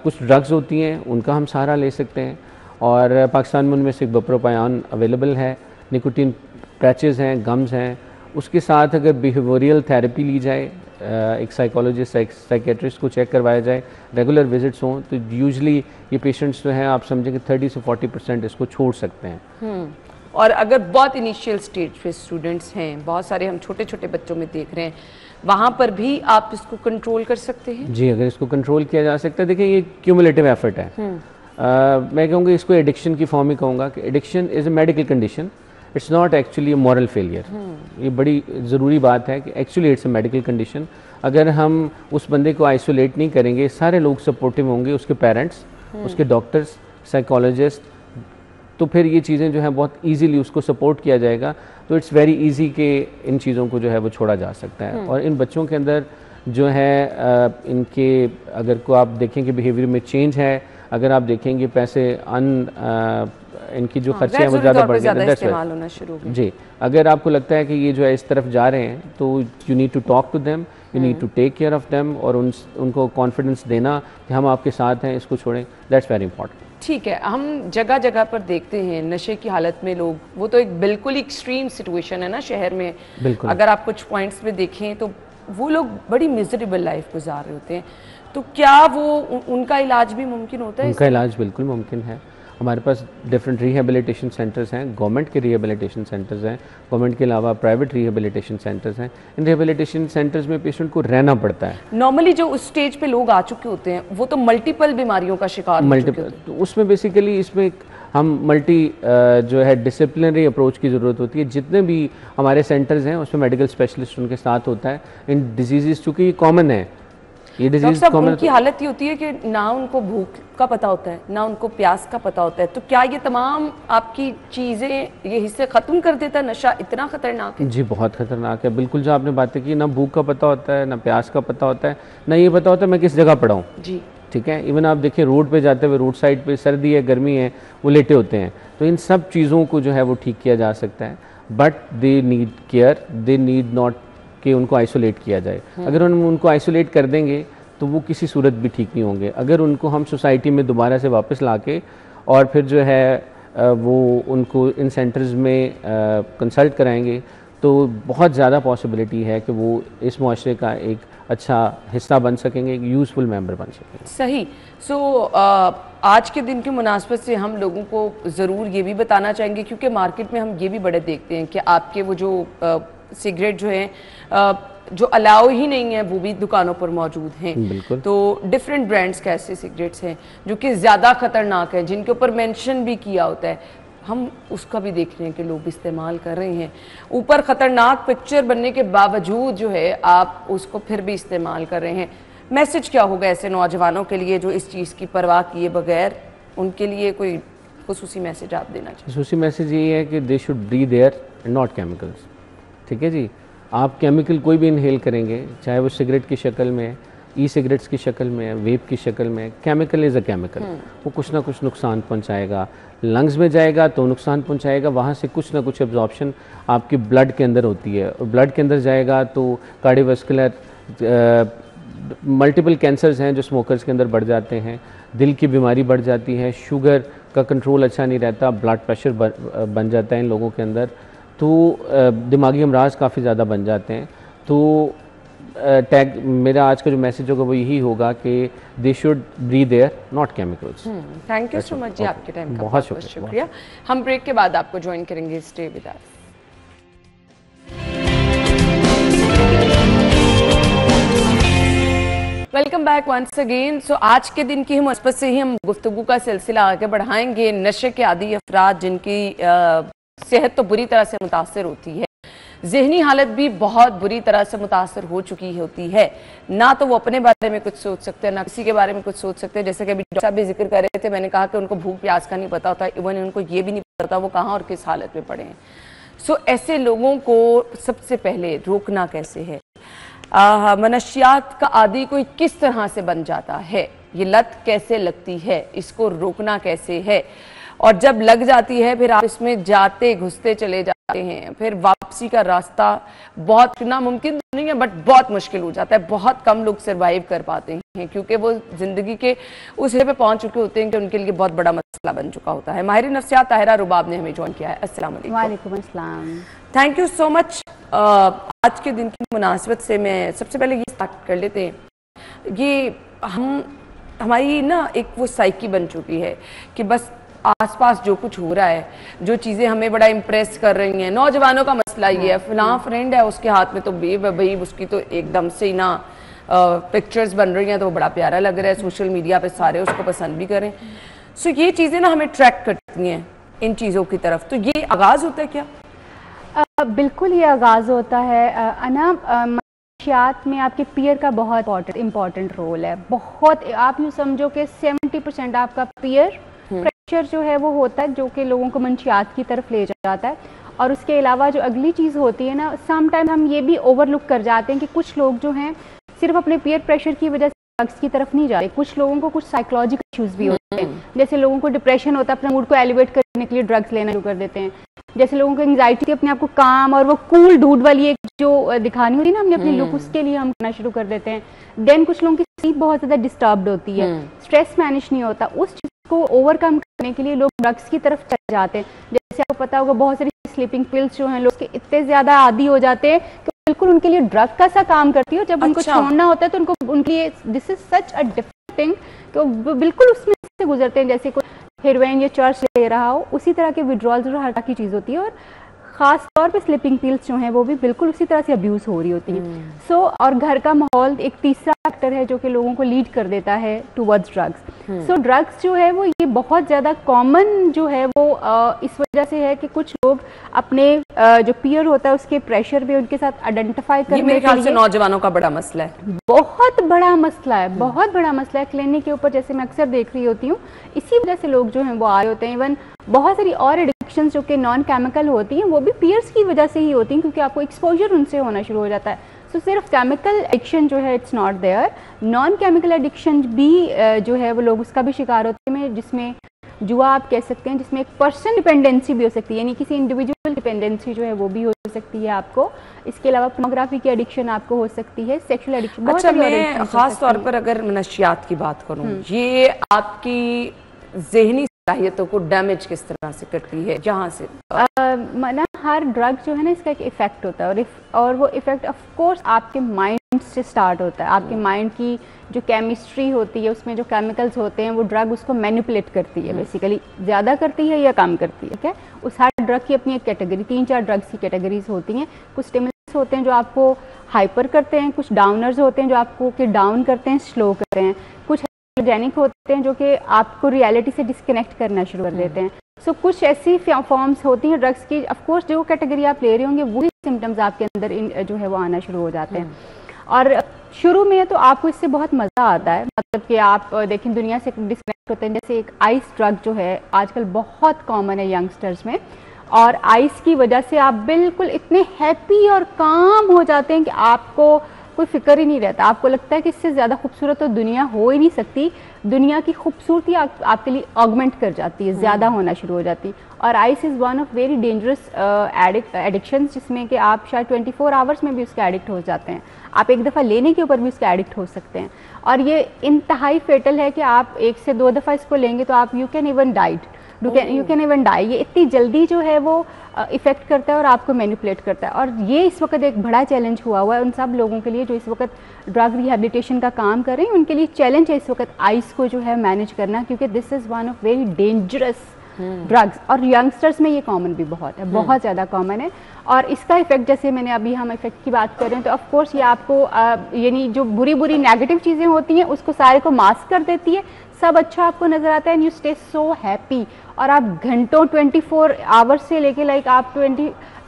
S6: कुछ ड्रग्स होती हैं उनका हम सहारा ले सकते हैं, और पाकिस्तान में उनमें से बुप्रोपियन अवेलेबल है, निकोटीन पैचेज़ हैं, गम्स हैं। उसके साथ अगर बिहेवियरल थेरेपी ली जाए, एक साइकोलॉजिस्ट साइकेट्रिस्ट को चेक करवाया जाए, रेगुलर विजिट्स हों, तो यूजली ये पेशेंट्स जो हैं आप समझें कि 30 से 40% इसको छोड़ सकते हैं।
S1: और अगर बहुत इनिशियल स्टेज पे स्टूडेंट्स हैं, बहुत सारे हम छोटे छोटे बच्चों में देख रहे हैं, वहाँ पर भी आप इसको कंट्रोल कर सकते हैं?
S6: जी, अगर इसको कंट्रोल किया जा सकता है। देखिए, ये क्यूमुलेटिव एफर्ट है। मैं कहूँगा इसको एडिक्शन की फॉर्म ही कहूँगा कि addiction is a medical condition, it's not actually a moral failure. ये बड़ी ज़रूरी बात है कि actually it's a medical condition. अगर हम उस बंदे को आइसोलेट नहीं करेंगे, सारे लोग सपोर्टिव होंगे, उसके पेरेंट्स, उसके डॉक्टर्स, साइकोलॉजिस्ट, तो फिर ये चीज़ें जो हैं बहुत इजीली उसको सपोर्ट किया जाएगा। तो इट्स वेरी इजी कि इन चीज़ों को जो है वो छोड़ा जा सकता है। और इन बच्चों के अंदर जो है इनके अगर को आप देखें कि बिहेवियर में चेंज है, अगर आप देखेंगे पैसे इनकी जो खर्चे हैं वो ज़्यादा बढ़ गए। जी, अगर आपको लगता है कि ये जो है इस तरफ जा रहे हैं तो you need to talk to them, you need to take care of them, और उनको कॉन्फिडेंस देना कि हम आपके साथ हैं, इसको छोड़ें, दैट्स वेरी इंपॉर्टेंट।
S1: ठीक है, हम जगह जगह पर देखते हैं नशे की हालत में लोग, वो तो एक बिल्कुल एक्सट्रीम सिचुएशन है ना शहर में।
S6: बिल्कुल,
S1: अगर आप कुछ पॉइंट्स में देखें तो वो लोग बड़ी मिजरेबल लाइफ गुजार रहे होते हैं, तो क्या वो उनका इलाज भी मुमकिन होता है?
S6: उनका इलाज बिल्कुल मुमकिन है। हमारे पास डिफरेंट रिहेबिलिटेशन सेंटर्स हैं, गवर्नमेंट के रिहेबिलिटेशन सेंटर्स हैं, गवर्नमेंट के अलावा प्राइवेट रिहेबिलिटेशन सेंटर्स हैं। इन रिहेबिलिटेशन सेंटर्स में पेशेंट को रहना पड़ता है।
S1: नॉर्मली जो उस स्टेज पे लोग आ चुके होते हैं वो तो मल्टीपल बीमारियों का शिकार हो चुके होते हैं।
S6: तो उसमें बेसिकली इसमें हम मल्टी जो है डिसिप्लिनरी अप्रोच की ज़रूरत होती है। जितने भी हमारे सेंटर्स हैं उसमें मेडिकल स्पेशलिस्ट उनके साथ होता है। इन डिजीज़ चूँकि ये कॉमन है, ये डिजीज कॉमन,
S1: उनकी हालत ये होती है कि ना उनको भूख का पता होता है, ना उनको प्यास का पता होता है, तो क्या ये तमाम आपकी चीज़ें, ये हिस्से ख़त्म कर देता है? नशा इतना ख़तरनाक है?
S6: जी, बहुत ख़तरनाक है। बिल्कुल जो आपने बातें की, ना भूख का पता होता है, ना प्यास का पता होता है, ना ये पता होता है मैं किस जगह पड़ा हूँ।
S1: जी, ठीक
S6: है। इवन आप देखिए रोड पे जाते हुए, रोड साइड पे सर्दी है, गर्मी है, वो लेटे होते हैं। तो इन सब चीज़ों को जो है वो ठीक किया जा सकता है, but they need care, they need not कि उनको आइसोलेट किया जाए। अगर हम उनको आइसोलेट कर देंगे तो वो किसी सूरत भी ठीक नहीं होंगे। अगर उनको हम सोसाइटी में दोबारा से वापस लाके और फिर जो है वो उनको इन सेंटर्स में कंसल्ट कराएंगे तो बहुत ज़्यादा पॉसिबिलिटी है कि वो इस मुआशरे का एक अच्छा हिस्सा बन सकेंगे, एक यूज़फुल मेंबर बन सकेंगे।
S1: सही। आज के दिन की मुनासबत से हम लोगों को ज़रूर ये भी बताना चाहेंगे, क्योंकि मार्केट में हम ये भी बड़े देखते हैं कि आपके वो जो सिगरेट जो हैं जो अलाउ ही नहीं है वो भी दुकानों पर मौजूद हैं।
S6: बिल्कुल।
S1: तो डिफरेंट ब्रांड्स के ऐसे सिगरेट्स हैं जो कि ज़्यादा ख़तरनाक है, जिनके ऊपर मेंशन भी किया होता है, हम उसका भी देख रहे हैं कि लोग इस्तेमाल कर रहे हैं। ऊपर ख़तरनाक पिक्चर बनने के बावजूद जो है आप उसको फिर भी इस्तेमाल कर रहे हैं। मैसेज क्या होगा ऐसे नौजवानों के लिए जो इस चीज़ की परवाह किए बगैर, उनके लिए कोई खुसूसी मैसेज आप देना चाहिए?
S6: खुसूसी मैसेज ये है कि they should breathe air not chemicals. ठीक है जी, आप केमिकल कोई भी इनहेल करेंगे, चाहे वो सिगरेट की शक्ल में है, ई सिगरेट्स की शक्ल में है, वेप की शक्ल में है, केमिकल इज़ अ केमिकल, वो कुछ ना कुछ नुकसान पहुंचाएगा। लंग्स में जाएगा तो नुकसान पहुंचाएगा, वहाँ से कुछ ना कुछ एब्जॉर्प्शन आपकी ब्लड के अंदर होती है, और ब्लड के अंदर जाएगा तो कार्डियोवास्कुलर मल्टीपल कैंसर्स हैं जो स्मोकर्स के अंदर बढ़ जाते हैं, दिल की बीमारी बढ़ जाती है, शुगर का कंट्रोल अच्छा नहीं रहता, ब्लड प्रेशर बन जाता है इन लोगों के अंदर, तो दिमागी अमराज काफ़ी ज़्यादा बन जाते हैं। तो टैग मेरा आज का जो मैसेज होगा वो यही होगा कि they should breathe air not chemicals.
S1: Thank you so much जी, आपके टाइम का
S6: बहुत
S1: शुक्रिया। हम ब्रेक के बाद आपको ज्वाइन करेंगे, stay with us. Welcome back once again. So आज के दिन की हम मुस्बत से ही हम गुफ्तगू का सिलसिला आगे बढ़ाएंगे। नशे के आदी अफराद जिनकी सेहत तो बुरी तरह से मुतासर होती है, ज़हनी हालत भी बहुत बुरी तरह से मुतासर हो चुकी होती है, ना तो वो अपने बारे में कुछ सोच सकते हैं, ना किसी के बारे में कुछ सोच सकते हैं। जैसे कि अभी डॉक्टर साहब भी जिक्र कर रहे थे, मैंने कहा कि उनको भूख प्यास का नहीं पता होता, इवन उनको ये भी नहीं पता वो कहाँ और किस हालत में पड़े हैं। सो ऐसे लोगों को सबसे पहले रोकना कैसे है? मनशियात का आदी कोई किस तरह से बन जाता है, ये लत कैसे लगती है, इसको रोकना कैसे है, और जब लग जाती है फिर आप इसमें जाते घुसते चले जाते हैं, फिर वापसी का रास्ता बहुत नामुमकिन तो नहीं है बट बहुत मुश्किल हो जाता है। बहुत कम लोग सर्वाइव कर पाते हैं क्योंकि वो जिंदगी के उस जगह पे पहुंच चुके होते हैं कि उनके लिए बहुत बड़ा मसला बन चुका होता है। माहिर नफ्सियात ताहिरा रुबाब ने हमें ज्वाइन किया है। अस्सलाम वालेकुम।
S7: वालेकुम अस्सलाम।
S1: Thank you so much. आज के दिन की मुनासिबत से मैं सबसे पहले ये स्टार्ट कर लेते हैं, ये हमारी ना एक वो साइकी बन चुकी है कि बस आसपास जो कुछ हो रहा है, जो चीज़ें हमें बड़ा इम्प्रेस कर रही हैं, नौजवानों का मसला ये है, फलां फ्रेंड है उसके हाथ में तो भाई उसकी तो एकदम से ही ना पिक्चर्स बन रही हैं तो वो बड़ा प्यारा लग रहा है, सोशल मीडिया पे सारे उसको पसंद भी करें। सो ये चीज़ें ना हमें ट्रैक करती हैं इन चीज़ों की तरफ। तो ये आगाज़ होता है क्या?
S7: बिल्कुल ये आगाज़ होता है अना। मनशियात में आपके पीयर का बहुत इम्पॉर्टेंट रोल है। बहुत, आप यूँ समझो कि 70% आपका पीयर प्रेशर जो है वो होता है जो कि लोगों को मंशियात की तरफ ले जाता है। और उसके अलावा जो अगली चीज़ होती है ना, सम टाइम हम ये भी ओवरलुक कर जाते हैं कि कुछ लोग जो हैं सिर्फ अपने पीयर प्रेशर की वजह से ड्रग्स की तरफ नहीं जाते। कुछ लोगों को कुछ साइकोलॉजिकल इश्यूज भी होते हैं, जैसे लोगों को डिप्रेशन होता है, अपने मूड को एलिवेट करने के लिए ड्रग्स लेना शुरू कर देते हैं। जैसे लोगों को एंग्जाइटी, अपने आप को काम और वो कूल डूड वाली एक जो दिखानी होती है ना हमने अपनी लुक, उसके लिए हम करना शुरू कर देते हैं। देन कुछ लोगों की स्लीप बहुत ज़्यादा डिस्टर्ब्ड होती है, स्ट्रेस मैनेज नहीं होता, उस चीज़ को ओवरकम करने के लिए लोग ड्रग्स की तरफ चले जाते हैं। जैसे आपको पता होगा बहुत सारी स्लीपिंग पिल्स जो हैं लोग के इतने ज़्यादा आदी हो जाते हैं कि बिल्कुल उनके लिए ड्रग का सा काम करती है। जब उनको छोड़ना होता है तो उनको उनके लिए this is such a different thing, तो बिल्कुल उसमें से गुजरते हैं जैसे कोई हेरोइन या चर्च ले रहा हो, उसी तरह के विड्रॉल्स और हर तरह की चीज़ होती है। और ख़ास तौर पे स्लीपिंग पिल्स जो हैं वो भी बिल्कुल उसी तरह से अब्यूज़ हो रही होती हैं। सो और घर का माहौल एक तीसरा फैक्टर है जो कि लोगों को लीड कर देता है टुवर्ड्स ड्रग्स। सो ड्रग्स जो है वो ये बहुत ज़्यादा कॉमन जो है वो इस वजह से है कि कुछ लोग अपने जो पीयर होता है उसके प्रेशर पे उनके साथ आइडेंटिफाई करने,
S1: मेरे ख्याल से नौजवानों का बड़ा मसला है,
S7: बहुत बड़ा मसला है, बहुत बड़ा मसला है। क्लिनिक के ऊपर जैसे मैं अक्सर देख रही होती हूँ, इसी वजह से लोग जो हैं वो आ रहे होते हैं। इवन बहुत सारी और एडिक्शंस जो कि नॉन केमिकल होती हैं वो भी पीयर्स की वजह से ही होती हैं क्योंकि आपको एक्सपोजर उनसे होना शुरू हो जाता है। सो सिर्फ केमिकल एडिक्शन जो है it's not there, non chemical addiction भी जो है वो लोग उसका भी शिकार होते हैं, जिसमें जुआ आप कह सकते हैं, जिसमें एक पर्सन डिपेंडेंसी भी हो सकती है, यानी किसी इंडिविजुअल डिपेंडेंसी जो है वो भी हो सकती है आपको। इसके अलावा पोर्नोग्राफी की एडिक्शन आपको हो सकती है, सेक्सुअल एडिक्शन।
S1: अच्छा, मैं खास तौर पर अगर मनशियात की बात करूं, ये आपकी ज़हनी सलाहियतों को डैमेज किस तरह से करती है? जहाँ से
S7: ना हर ड्रग जो है ना इसका एक इफेक्ट होता है और वो इफेक्ट ऑफ कोर्स आपके माइंड से स्टार्ट होता है। आपके माइंड की जो केमिस्ट्री होती है उसमें जो केमिकल्स होते हैं वो ड्रग उसको मैनिपुलेट करती है, बेसिकली ज़्यादा करती है या कम करती है। ठीक है, उस हर ड्रग की अपनी एक कैटेगरी, 3-4 ड्रग्स की कैटेगरीज होती हैं। कुछ स्टिमुलेंट्स होते हैं जो आपको हाइपर करते हैं, कुछ डाउनर्स होते हैं जो आपको कि डाउन करते हैं, स्लो करते हैं, कुछ जेनिक होते हैं जो कि आपको रियलिटी से डिस्कनेक्ट करना शुरू कर देते हैं। सो कुछ ऐसी फॉर्म्स होती हैं ड्रग्स की, ऑफ कोर्स जो कैटेगरी आप ले रहे होंगे वही सिम्टम्स आपके अंदर जो है वो आना शुरू हो जाते हैं। और शुरू में तो आपको इससे बहुत मज़ा आता है, मतलब कि आप देखें दुनिया से डिस्कनेक्ट होते हैं। जैसे एक आइस ड्रग जो है आजकल बहुत कॉमन है यंगस्टर्स में, और आइस की वजह से आप बिल्कुल इतने हैप्पी और काम हो जाते हैं कि आपको कोई फिक्र ही नहीं रहता। आपको लगता है कि इससे ज़्यादा खूबसूरत तो दुनिया हो ही नहीं सकती। दुनिया की खूबसूरती आपके लिए ऑगमेंट कर जाती है, ज़्यादा होना शुरू हो जाती है। और ice is one of very dangerous addiction, जिसमें कि आप शायद 24 आवर्स में भी उसके एडिक्ट हो जाते हैं। आप एक दफ़ा लेने के ऊपर भी उसके एडिक्ट हो सकते हैं, और ये इंतहाई फेटल है कि आप 1 से 2 दफ़ा इसको लेंगे तो आप यू कैन इवन डाई। ये इतनी जल्दी जो है वो इफ़ेक्ट करता है और आपको मैनिपुलेट करता है। और ये इस वक्त एक बड़ा चैलेंज हुआ हुआ है उन सब लोगों के लिए जो इस वक्त ड्रग रिहेबिलिटेशन का काम कर रहे हैं। उनके लिए चैलेंज है इस वक्त आइस को जो है मैनेज करना, क्योंकि this is one of very dangerous drugs, और यंगस्टर्स में ये कॉमन भी बहुत है, बहुत ज़्यादा कॉमन है। और इसका इफेक्ट, जैसे मैंने अभी हम इफेक्ट की बात कर रहे हैं, तो ऑफ कोर्स ये आपको यानी जो बुरी बुरी नेगेटिव चीज़ें होती हैं उसको सारे को मास्क कर देती है, सब अच्छा आपको नज़र आता है, and you stay so happy. और आप घंटों 24 आवर्स से लेके लाइक आप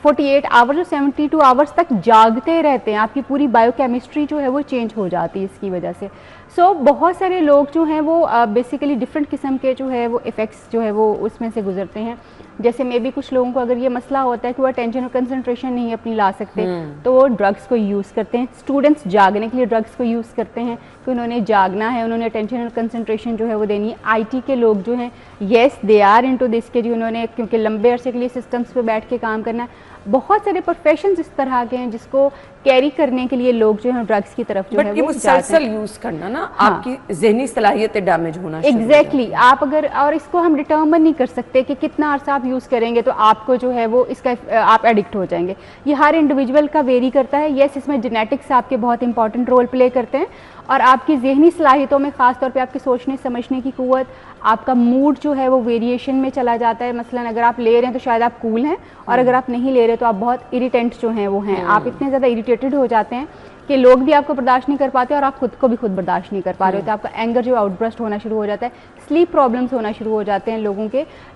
S7: 48 आवर्स और 72 आवर्स तक जागते रहते हैं। आपकी पूरी बायोकेमिस्ट्री जो है वो चेंज हो जाती है इसकी वजह से। सो बहुत सारे लोग जो हैं वो बेसिकली डिफरेंट किस्म के जो है वो इफ़ेक्ट्स जो है वो उसमें से गुजरते हैं। जैसे मे भी कुछ लोगों को अगर ये मसला होता है कि वो अटेंशन और कंसंट्रेशन नहीं अपनी ला सकते, तो वो ड्रग्स को यूज़ करते हैं। स्टूडेंट्स जागने के लिए ड्रग्स को यूज़ करते हैं कि उन्होंने जागना है, उन्होंने अटेंशन और कंसंट्रेशन जो है वो देनी है। IT के लोग जो हैं, yes they are into this के जी, उन्होंने क्योंकि लंबे अरसे के लिए सिस्टम्स पे बैठ के काम करना है। बहुत सारे प्रोफेशंस इस तरह के हैं जिसको कैरी करने के लिए लोग जो है ड्रग्स की तरफ जो है वो
S1: मुसलसल यूज करना ना, हाँ, आपकी ज़हनी सलाहियतें डैमेज होना
S7: एग्जैक्टली आप अगर, और इसको हम डिटर्मिन नहीं कर सकते कि कितना अर्सा आप यूज़ करेंगे तो आपको जो है वो इसका आप एडिक्ट हो जाएंगे। ये हर इंडिविजुअल का वेरी करता है। येस, इसमें जेनेटिक्स आपके बहुत इंपॉर्टेंट रोल प्ले करते हैं, और आपकी ज़हनी सलाहियतों में ख़ास तौर पे आपके सोचने समझने की क़ुव्वत, आपका मूड जो है वो वेरिएशन में चला जाता है। मसलन अगर आप ले रहे हैं तो शायद आप कूल हैं, और अगर आप नहीं ले रहे तो आप बहुत इरिटेंट जो हैं वो हैं। आप इतने ज़्यादा इरिटेटेड हो जाते हैं कि लोग भी आपको बर्दाश्त नहीं कर पाते और आप खुद को भी खुद बर्दाश्त नहीं कर पा रहे होते। आपका एंगर जो आउटब्रस्ट होना शुरू हो जाता है, स्लीप प्रॉब्लम्स होना शुरू हो जाते हैं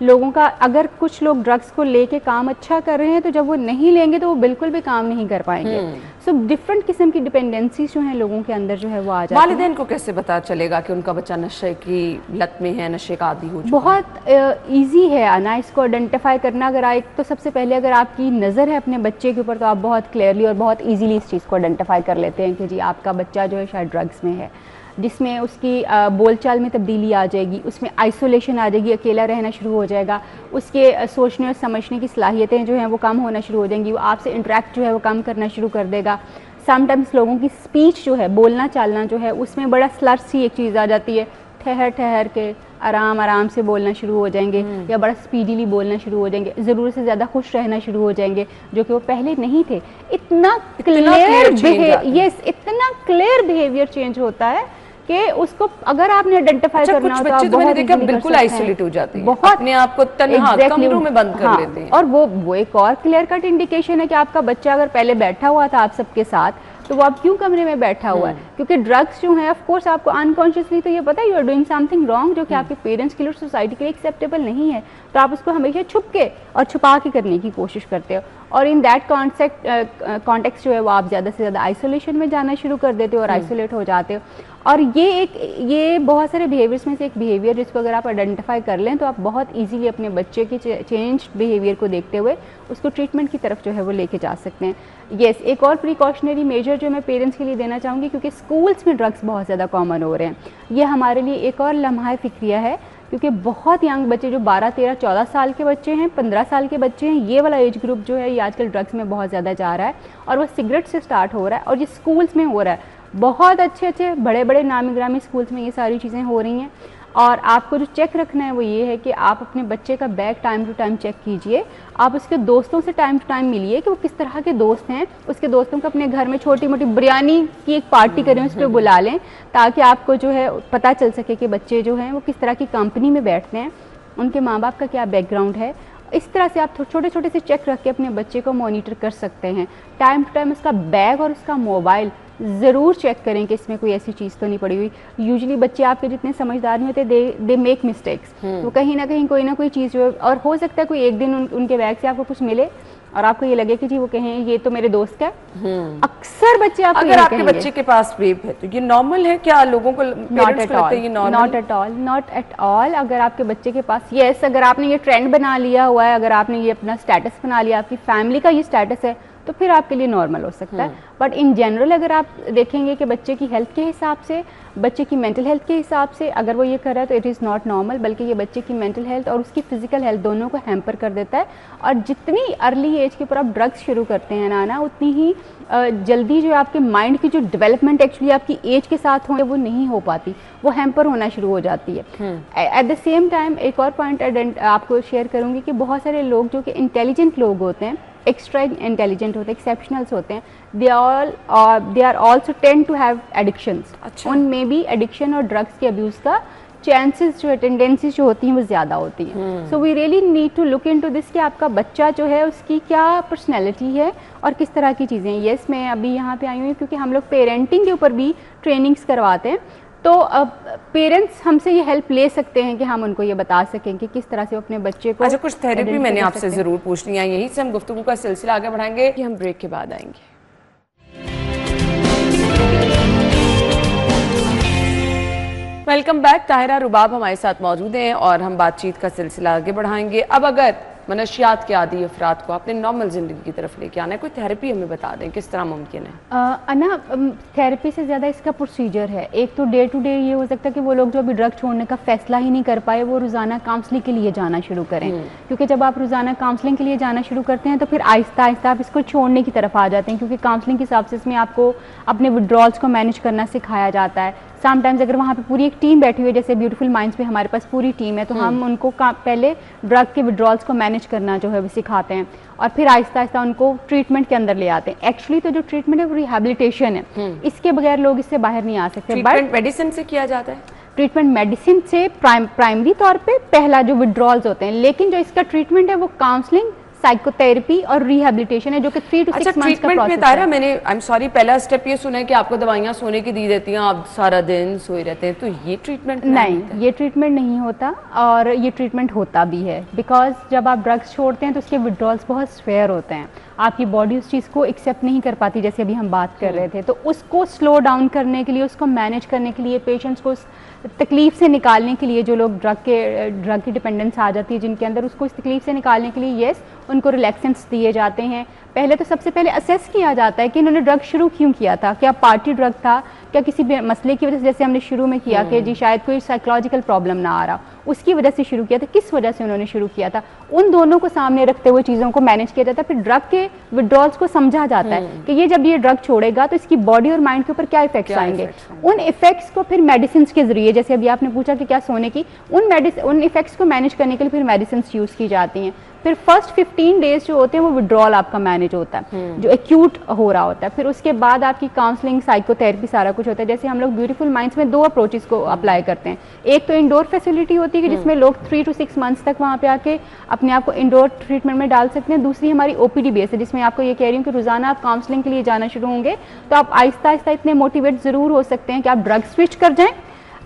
S7: लोगों का। अगर कुछ लोग ड्रग्स को लेके काम अच्छा कर रहे हैं तो जब वो नहीं लेंगे तो वो बिल्कुल भी काम नहीं कर पाएंगे। सो डिफरेंट किस्म की डिपेंडेंसीज जो हैं लोगों के अंदर जो है वो आ जाती है।
S1: वालिदैन को कैसे पता चलेगा कि उनका बच्चा नशे की लत में है, नशे का आदी हो चुका है?
S7: बहुत ईजी है आना इसको आइडेंटिफाई करना। अगर एक तो सबसे पहले अगर आपकी नज़र है अपने बच्चे के ऊपर तो आप बहुत क्लियरली और बहुत ईजीली इस चीज़ को आइडेंटिफाई कर लेते हैं कि जी आपका बच्चा जो है शायद ड्रग्स में है, जिसमें उसकी बोलचाल में तब्दीली आ जाएगी, उसमें आइसोलेशन आ जाएगी, अकेला रहना शुरू हो जाएगा, उसके सोचने और समझने की सलाहियतें जो हैं वो कम होना शुरू हो जाएंगी, वो आपसे इंटरेक्ट जो है वो कम करना शुरू कर देगा। समटाइम्स लोगों की स्पीच जो है, बोलना चालना जो है, उसमें बड़ा स्लर सी एक चीज़ आ जाती है, ठहर ठहर के आराम आराम से बोलना शुरू हो जाएंगे, या बड़ा स्पीडीली बोलना शुरू हो जाएंगे, ज़रूरत से ज़्यादा खुश रहना शुरू हो जाएंगे, जो कि वो पहले नहीं थे। इतना क्लियर बिहेवियर चेंज होता है कि उसको अगर आपने आइडेंटिफाई करना हो तो आप बहुत
S1: देखा बिल्कुल आइसोलेट हो जाते हैं, बहुत अपने आप को तन्हा कमरों में बंद कर लेते हैं।
S7: और वो एक और क्लियर कट इंडिकेशन है कि आपका बच्चा अगर पहले बैठा हुआ था आप सबके साथ तो वो अब क्यों कमरे में बैठा हुआ है, क्योंकि ड्रग्स जो है ऑफ कोर्स आपको अनकॉन्शियसली तो ये पता है you are doing something wrong, जो कि आपके पेरेंट्स के लिए और सोसाइटी के लिए एक्सेप्टेबल नहीं है, तो आप उसको हमेशा छुप के और छुपा के करने की कोशिश करते हो। और इन दैट कॉन्टेक्स्ट जो है वो आप ज़्यादा से ज़्यादा आइसोलेशन में जाना शुरू कर देते हो और आइसोलेट हो जाते हो। और ये बहुत सारे बिहेवियर्स में से एक बिहेवियर जिसको अगर आप आइडेंटिफाई कर लें तो आप बहुत इजीली अपने बच्चे की चेंज बिहेवियर को देखते हुए उसको ट्रीटमेंट की तरफ जो है वो लेके जा सकते हैं। येस, एक और प्रिकॉशनरी मेजर जो मैं पेरेंट्स के लिए देना चाहूँगी, क्योंकि स्कूल्स में ड्रग्स बहुत ज़्यादा कॉमन हो रहे हैं, ये हमारे लिए एक और लम्हा फिक्रिया है, क्योंकि बहुत यंग बच्चे जो 12, 13, 14 साल के बच्चे हैं, 15 साल के बच्चे हैं, ये वाला एज ग्रुप जो है ये आजकल ड्रग्स में बहुत ज़्यादा जा रहा है, और वो सिगरेट से स्टार्ट हो रहा है और ये स्कूल्स में हो रहा है। बहुत अच्छे बड़े बड़े नामी ग्रामी स्कूल्स में ये सारी चीज़ें हो रही हैं। और आपको जो चेक रखना है वो ये है कि आप अपने बच्चे का bag time to time check कीजिए, आप उसके दोस्तों से टाइम टू टाइम मिलिए कि वो किस तरह के दोस्त हैं, उसके दोस्तों को अपने घर में छोटी मोटी बिरयानी की एक पार्टी करें, उस पर बुला लें, ताकि आपको जो है पता चल सके कि बच्चे जो हैं वो किस तरह की कंपनी में बैठते हैं, उनके माँ बाप का क्या बैकग्राउंड है। इस तरह से आप छोटे छोटे से चेक रख के अपने बच्चे को मॉनिटर कर सकते हैं। टाइम टू टाइम उसका बैग और उसका मोबाइल ज़रूर चेक करें कि इसमें कोई ऐसी चीज़ तो नहीं पड़ी हुई। यूजुअली बच्चे आपके जितने समझदार नहीं होते, दे मेक मिस्टेक्स, तो कहीं ना कहीं कोई ना कोई चीज़ जो, और हो सकता है कोई एक दिन उनके बैग से आपको कुछ मिले और आपको ये लगे कि जी वो कहें ये तो मेरे दोस्त का, अक्सर बच्चे आपको
S1: अगर आपके बच्चे के पास वेप है तो ये नॉर्मल है क्या? लोगों को
S7: not at all, not at all, not at all. अगर आपके बच्चे के पास यस, अगर आपने ये ट्रेंड बना लिया हुआ है, अगर आपने ये अपना स्टेटस बना लिया, आपकी फैमिली का ये स्टेटस है, तो फिर आपके लिए नॉर्मल हो सकता है। बट इन जनरल अगर आप देखेंगे कि बच्चे की हेल्थ के हिसाब से, बच्चे की मेंटल हेल्थ के हिसाब से अगर वो ये कर रहा है तो इट इज़ नॉट नॉर्मल, बल्कि ये बच्चे की मेंटल हेल्थ और उसकी फिजिकल हेल्थ दोनों को हैम्पर कर देता है। और जितनी अर्ली एज के ऊपर आप ड्रग्स शुरू करते हैं ना, उतनी ही जल्दी जो आपके माइंड की जो डेवलपमेंट एक्चुअली आपकी एज के साथ हो वो नहीं हो पाती, वो हैम्पर होना शुरू हो जाती है। एट द सेम टाइम एक और पॉइंट आपको शेयर करूँगी कि बहुत सारे लोग जो कि इंटेलिजेंट लोग होते हैं, एक्स्ट्रा इंटेलिजेंट होते हैं, एक्सेप्शनल्स होते हैं, they are also tend to have addictions. उनमें भी एडिक्शन और ड्रग्स के अब्यूज़ का चांसेस जो है, टेंडेंसीज जो होती हैं वो ज़्यादा होती हैं। So we really need to look into this कि आपका बच्चा जो है उसकी क्या पर्सनैलिटी है और किस तरह की चीज़ें हैं। येस, मैं अभी यहाँ पे आई हुई क्योंकि हम लोग पेरेंटिंग के ऊपर भी ट्रेनिंग्स करवाते हैं, तो अब पेरेंट्स हमसे ये हेल्प ले सकते हैं कि हम उनको ये बता सकें कि किस तरह से अपने बच्चे को।
S1: अच्छा, कुछ थेरेपी मैंने आपसे ज़रूर पूछनी है, यहीं से हम गुफ्तगू का सिलसिला आगे बढ़ाएंगे कि हम ब्रेक के बाद आएंगे। Welcome back. ताहिरा रुबाब हमारे साथ मौजूद हैं और हम बातचीत का सिलसिला आगे बढ़ाएंगे। अब अगर मनशियात के आदी अफराद को अपने नॉर्मल ज़िंदगी की तरफ लेके आना है, कोई थेरेपी हमें बता दें किस तरह मुमकिन है?
S7: थेरेपी से ज़्यादा इसका प्रोसीजर है। एक तो डे टू डे ये हो सकता है कि वो लोग जो अभी ड्रग छोड़ने का फैसला ही नहीं कर पाए, वो रोज़ाना काउंसलिंग के लिए जाना शुरू करें, क्योंकि जब आप रोज़ाना काउंसलिंग के लिए जाना शुरू करते हैं तो फिर आहिस्ता आहिस्ता आप इसको छोड़ने की तरफ आ जाते हैं, क्योंकि काउंसलिंग के हिसाब से इसमें आपको अपने विड्रॉल्स को मैनेज करना सिखाया जाता है। समटाइम्स अगर वहाँ पे पूरी एक टीम बैठी हुई है, जैसे ब्यूटीफुल माइंड्स में हमारे पास पूरी टीम है, तो हम उनको पहले ड्रग के विड्रॉल्स को मैनेज करना जो है वो सिखाते हैं और फिर आहिस्ता आहिस्ता उनको ट्रीटमेंट के अंदर ले आते हैं। एक्चुअली तो जो ट्रीटमेंट है वो रिहैबिलिटेशन है, इसके बगैर लोग इससे बाहर नहीं आ सकते।
S1: ट्रीटमेंट मेडिसिन से किया जाता है?
S7: ट्रीटमेंट मेडिसिन से प्राइमरी तौर पे पहला जो विड्रॉल्स होते हैं, लेकिन जो इसका ट्रीटमेंट है वो काउंसलिंग, साइकोथेरेपी और रिहैबिलिटेशन है, जो कि 3 to 6 मंथ्स का प्रोसेस है।
S1: ताहिरा, मैंने आई एम सॉरी पहला स्टेप ये सुना है कि आपको दवाइयाँ सोने की दी देती हैं, आप सारा दिन सोए रहते हैं, तो ये ट्रीटमेंट
S7: नहीं, ये ट्रीटमेंट नहीं होता और ये ट्रीटमेंट होता भी है। बिकॉज जब आप ड्रग्स छोड़ते हैं तो उसके विड्रॉल्स बहुत स्वेयर होते हैं, आपकी बॉडी उस चीज़ को एक्सेप्ट नहीं कर पाती, जैसे अभी हम बात कर रहे थे। तो उसको स्लो डाउन करने के लिए, उसको मैनेज करने के लिए, पेशेंट्स को तकलीफ से निकालने के लिए, जो लोग ड्रग की डिपेंडेंस आ जाती है जिनके अंदर, उसको इस तकलीफ से निकालने के लिए येस उनको रिलैक्सेंट्स दिए जाते हैं। पहले तो सबसे पहले असेस किया जाता है कि इन्होंने ड्रग शुरू क्यों किया था, क्या पार्टी ड्रग था, क्या किसी मसले की वजह से, जैसे हमने शुरू में किया कि जी शायद कोई साइकोलॉजिकल प्रॉब्लम ना आ रहा, उसकी वजह से शुरू किया था, किस वजह से उन्होंने शुरू किया था, उन दोनों को सामने रखते हुए चीज़ों को मैनेज किया जाता है। फिर ड्रग के विड्रॉल्स को समझा जाता है कि ये जब ये ड्रग छोड़ेगा तो इसकी बॉडी और माइंड के ऊपर क्या इफेक्ट्स आएंगे। उन इफेक्ट्स को फिर मेडिसिन के जरिए, जैसे अभी आपने पूछा कि क्या सोने की, उन इफेक्ट्स को मैनेज करने के लिए फिर मेडिसिन यूज़ की जाती हैं। फिर फर्स्ट 15 डेज जो होते हैं वो विड्रॉल आपका मैनेज होता है, जो एक्यूट हो रहा होता है। फिर उसके बाद आपकी काउंसलिंग, साइकोथेरेपी, सारा कुछ होता है। जैसे हम लोग ब्यूटीफुल माइंड्स में 2 अप्रोचेस को अप्लाई करते हैं। एक तो इंडोर फैसिलिटी होती है कि जिसमें लोग 3 to 6 मंथ्स तक वहाँ पे आके अपने आप को इंडोर ट्रीटमेंट में डाल सकते हैं। दूसरी हमारी ओपीडी बेस है, जिसमें आपको ये कह रही हूँ कि रोजाना आप काउंसलिंग के लिए जाना शुरू होंगे तो आप आहिस्ता आहिस्ता इतने मोटिवेट ज़रूर हो सकते हैं कि आप ड्रग स्विच कर जाएं,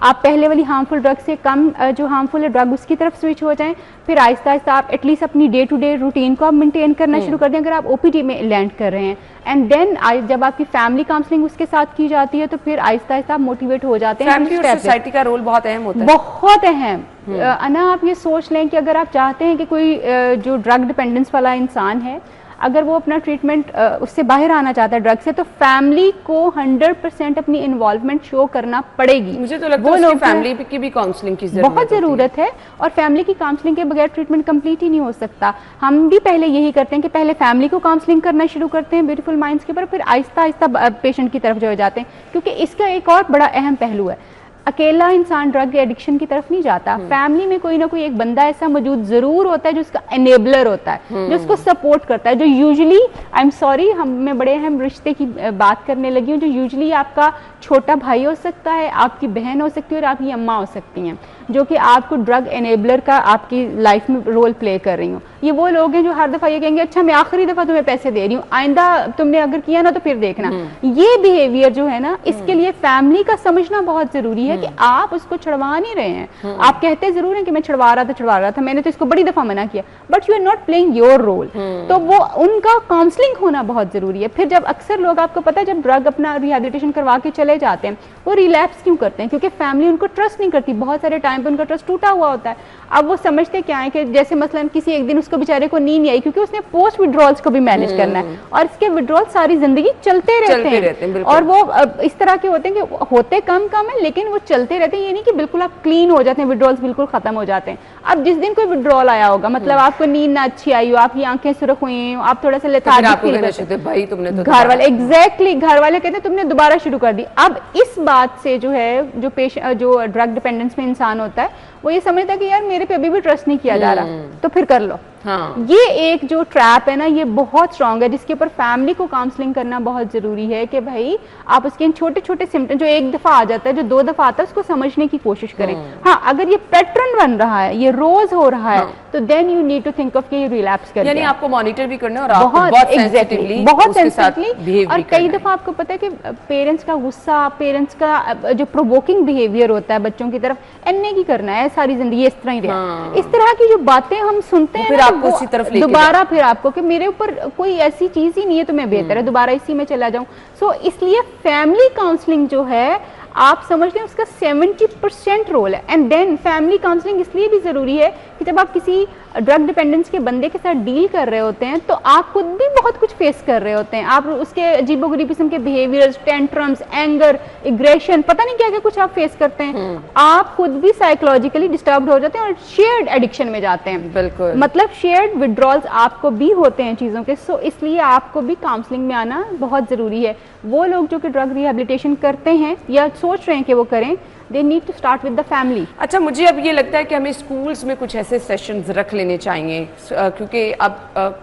S7: आप पहले वाली हार्मफुल ड्रग से कम जो हार्मफुल है ड्रग उसकी तरफ स्विच हो जाएं। फिर आहिस्ता आहिस्ता आप एटलीस्ट अपनी डे टू डे रूटीन को आप मेंटेन करना शुरू कर दें अगर आप ओपीडी में लैंड कर रहे हैं। एंड देन जब आपकी फैमिली काउंसलिंग उसके साथ की जाती है तो फिर आहिस्ता आहिस्ता आप मोटिवेट हो जाते हैं।
S1: फैमिली और सोसाइटी का रोल बहुत अहम होता है,
S7: बहुत अहम। अना, आप ये सोच लें कि अगर आप चाहते हैं कि कोई जो ड्रग डिपेंडेंस वाला इंसान है, अगर वो अपना ट्रीटमेंट उससे बाहर आना चाहता है ड्रग से, तो फैमिली को 100% अपनी इन्वॉल्वमेंट शो करना पड़ेगी।
S1: मुझे तो लगता है फैमिली की भी काउंसलिंग की
S7: बहुत ज़रूरत है और फैमिली की काउंसलिंग के बगैर ट्रीटमेंट कंप्लीट ही नहीं हो सकता। हम भी पहले यही करते हैं कि पहले फैमिली को काउंसलिंग करना शुरू करते हैं ब्यूटीफुल माइंड्स के ऊपर, फिर आहिस्ता आहिस्ता पेशेंट की तरफ जो जाते हैं, क्योंकि इसका एक और बड़ा अहम पहलू है, अकेला इंसान ड्रग एडिक्शन की तरफ नहीं जाता। फैमिली में कोई ना कोई एक बंदा ऐसा मौजूद जरूर होता है जो उसका एनेबलर होता है, जो उसको सपोर्ट करता है, जो यूजुअली, आई एम सॉरी, मैं बड़े अहम रिश्ते की बात करने लगी हूँ, जो यूजुअली आपका छोटा भाई हो सकता है, आपकी बहन हो सकती है और आपकी अम्मा हो सकती हैं, जो कि आपको ड्रग एनेबलर का आपकी लाइफ में रोल प्ले कर रही हूँ। ये वो लोग हैं जो हर दफ़ा ये कहेंगे अच्छा मैं आखिरी दफ़ा तुम्हें पैसे दे रही हूँ, आइंदा तुमने अगर किया ना तो फिर देखना। ये बिहेवियर जो है ना, इसके लिए फैमिली का समझना बहुत जरूरी है कि आप उसको छुड़वा नहीं रहे हैं। आप कहते जरूर हैं कि मैं छुड़वा रहा था, मैंने तो इसको बड़ी दफ़ा मना किया, but you are not playing your role. तो वो उनका काउंसलिंग होना बहुत जरूरी है। फिर जब अक्सर लोग, आपको पता है, जब ड्रग अपना रिहैबिलिटेशन करवा के चले जाते हैं वो रिलैप्स क्यों करते हैं? क्योंकि फैमिली उनको ट्रस्ट नहीं करती, बहुत सारे टाइम पे उनका ट्रस्ट टूटा हुआ होता है। अब वो समझते क्या है कि जैसे मसलन किसी एक दिन उसको बेचारे को नींद नहीं आई क्योंकि उसने पोस्ट विड्रॉल्स को भी मैनेज करना है, और इसके विड्रॉल सारी जिंदगी चलते रहते हैं और वो इस तरह के होते हैं कि होते कम है लेकिन वो चलते रहते हैं। ये नहीं कि बिल्कुल आप क्लीन हो जाते हैं, विड्रॉल्स बिल्कुल खत्म हो जाते हैं। अब जिस दिन कोई विड्रॉल आया होगा, मतलब आपको नींद ना अच्छी आई हो, आपकी आंखें सुरख हुई हो, आप थोड़ा सा लेथार्जिक फील करते हैं, भाई तुमने तो घर वाले एग्जैक्टली घर वाले कहते हैं तुमने दोबारा शुरू कर दी। अब इस बात से जो है जो ड्रग डिपेंडेंस में इंसान होता है वो ये समझता है कि यार मेरे पे अभी भी ट्रस्ट नहीं किया जा रहा, तो फिर कर लो। हाँ। ये एक जो ट्रैप है ना, ये बहुत स्ट्रांग है, जिसके ऊपर फैमिली को काउंसलिंग करना बहुत जरूरी है कि भाई आप उसके इन छोटे छोटे सिम्टम जो एक दफा आ जाता है, जो 2 दफा आता है, उसको समझने की कोशिश करें। हाँ, अगर ये पैटर्न बन रहा है, ये रोज हो रहा है, तो then you need to think of कि रिलैप्स कर, यानी आपको मॉनिटर भी करना है और बहुत सेंसिटिवली। और कई दफा आपको पता है कि पेरेंट्स का गुस्सा, पेरेंट्स का जो प्रोवोकिंग बिहेवियर होता है बच्चों की तरफ, एन्ने की करना है सारी जिंदगी इस तरह ही रहे। इस तरह की जो बातें हम सुनते हैं दोबारा फिर आपको कि मेरे ऊपर कोई ऐसी चीज ही नहीं है तो मैं बेहतर है दोबारा इसी में चला जाऊं। सो इसलिए फैमिली काउंसलिंग जो है, आप समझ लें उसका 70% रोल है। एंड देन फैमिली काउंसलिंग इसलिए भी जरूरी है कि जब आप किसी ड्रग डिपेंडेंस के बंदे के साथ डील कर रहे होते हैं तो आप खुद भी बहुत कुछ फेस कर रहे होते हैं। आप उसके अजीबोगरीब किस्म के बिहेवियर्स, टेंट्रम्स, एंगर, एग्रेशन, पता नहीं क्या क्या कुछ आप फेस करते हैं। आप खुद भी साइकोलॉजिकली डिस्टर्ब हो जाते हैं और शेयर्ड एडिक्शन में जाते हैं। बिल्कुल, मतलब शेयर्ड विड्रॉल्स आपको भी होते हैं चीजों के। सो इसलिए आपको भी काउंसलिंग में आना बहुत जरूरी है। वो लोग जो कि ड्रग रिहेबिलिटेशन करते हैं या सोच रहे हैं कि वो करें, they need to start with the family।
S1: अच्छा, मुझे अब ये लगता है कि हमें स्कूल्स में कुछ ऐसे सेशंस रख लेने चाहिए, क्योंकि अब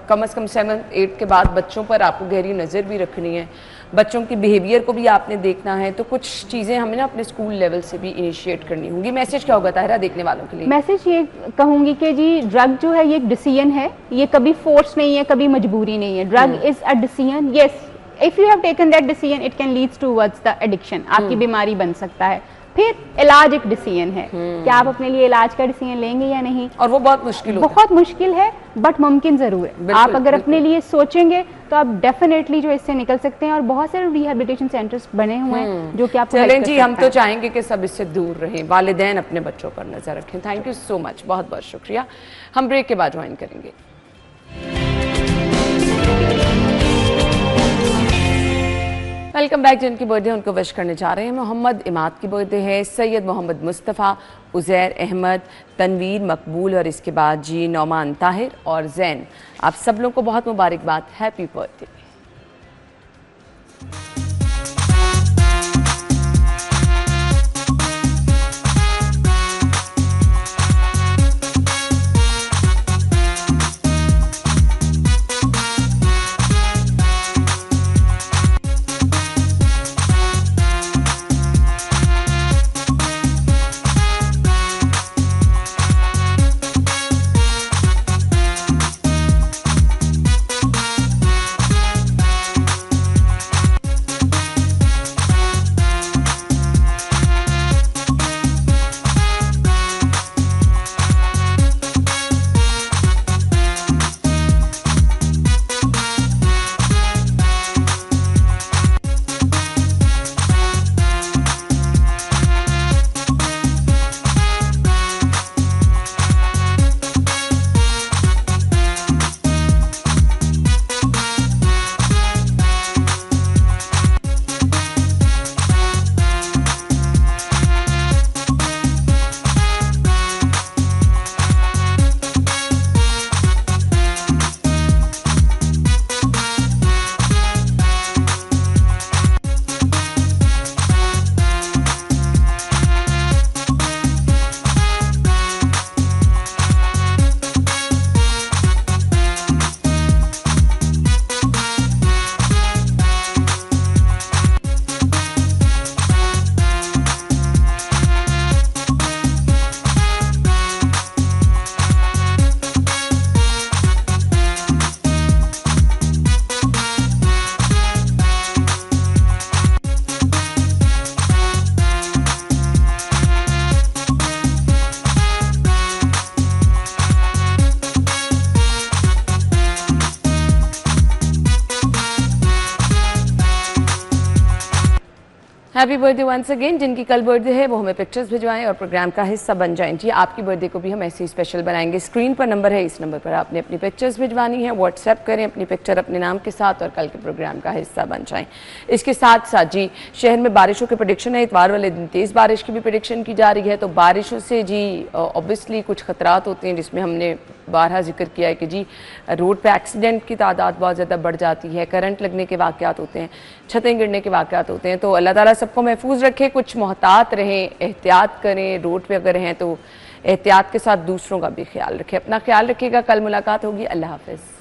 S1: कम से कम 7-8 के बाद बच्चों पर आपको गहरी नज़र भी रखनी है, बच्चों की बिहेवियर को भी आपने देखना है, तो कुछ चीज़ें हमें ना अपने स्कूल लेवल से भी इनिशिएट करनी होंगी। मैसेज क्या होगा ताहिरा देखने वालों के लिए?
S7: मैसेज ये कहूँगी कि जी ड्रग जो है ये एक डिसीजन है, ये कभी फोर्स नहीं है, कभी मजबूरी नहीं है। Drug is a decision. Yes, if you have taken that decision it can leads towards the addiction, आपकी बीमारी बन सकता है। फिर इलाज एक डिसीजन है कि आप अपने लिए इलाज का डिसीजन लेंगे या नहीं, और वो बहुत मुश्किल है बट मुमकिन जरूर है। आप अगर अपने लिए सोचेंगे तो आप डेफिनेटली जो इससे निकल सकते हैं, और बहुत सारे रिहैबिलिटेशन सेंटर्स बने हुए हैं जो कि आपको
S1: चलें जी, हम तो चाहेंगे कि सब इससे दूर रहें, वालिदैन अपने बच्चों पर नजर रखें। थैंक यू सो मच, बहुत बहुत शुक्रिया। हम ब्रेक के बाद ज्वाइन करेंगे। Welcome back. जिनकी बर्थडे उनको विश करने जा रहे हैं, मोहम्मद इमाद की बर्थडे है, सैयद मोहम्मद मुस्तफ़ा, उज़ैर अहमद, तनवीर मकबूल और इसके बाद जी नौमान ताहिर और जैन। आप सब लोगों को बहुत मुबारकबाद, happy birthday. Happy birthday once again. जिनकी कल बर्थडे है वो हमें पिक्चर्स भिजवाएं और प्रोग्राम का हिस्सा बन जाएं। जी आपकी बर्थडे को भी हम ऐसे ही स्पेशल बनाएंगे। स्क्रीन पर नंबर है, इस नंबर पर आपने अपनी पिक्चर्स भिजवानी है। व्हाट्सएप करें अपनी पिक्चर अपने नाम के साथ और कल के प्रोग्राम का हिस्सा बन जाएं। इसके साथ साथ जी शहर में बारिशों के प्रोडिक्शन है। इतवार वाले दिन तेज़ बारिश की भी प्रोडिक्शन की जा रही है। तो बारिशों से जी ऑब्वियसली कुछ खतरात होते हैं, जिसमें हमने बारहा जिक्र किया है कि जी रोड पे एक्सीडेंट की तादाद बहुत ज़्यादा बढ़ जाती है, करंट लगने के वाक़यात होते हैं, छतें गिरने के वाक़यात होते हैं। तो अल्लाह ताला सबको महफूज रखे, कुछ मोहतात रहें, एहतियात करें। रोड पे अगर हैं तो एहतियात के साथ दूसरों का भी ख्याल रखें। अपना ख्याल रखिएगा। कल मुलाकात होगी। अल्लाह हाफ़िज़।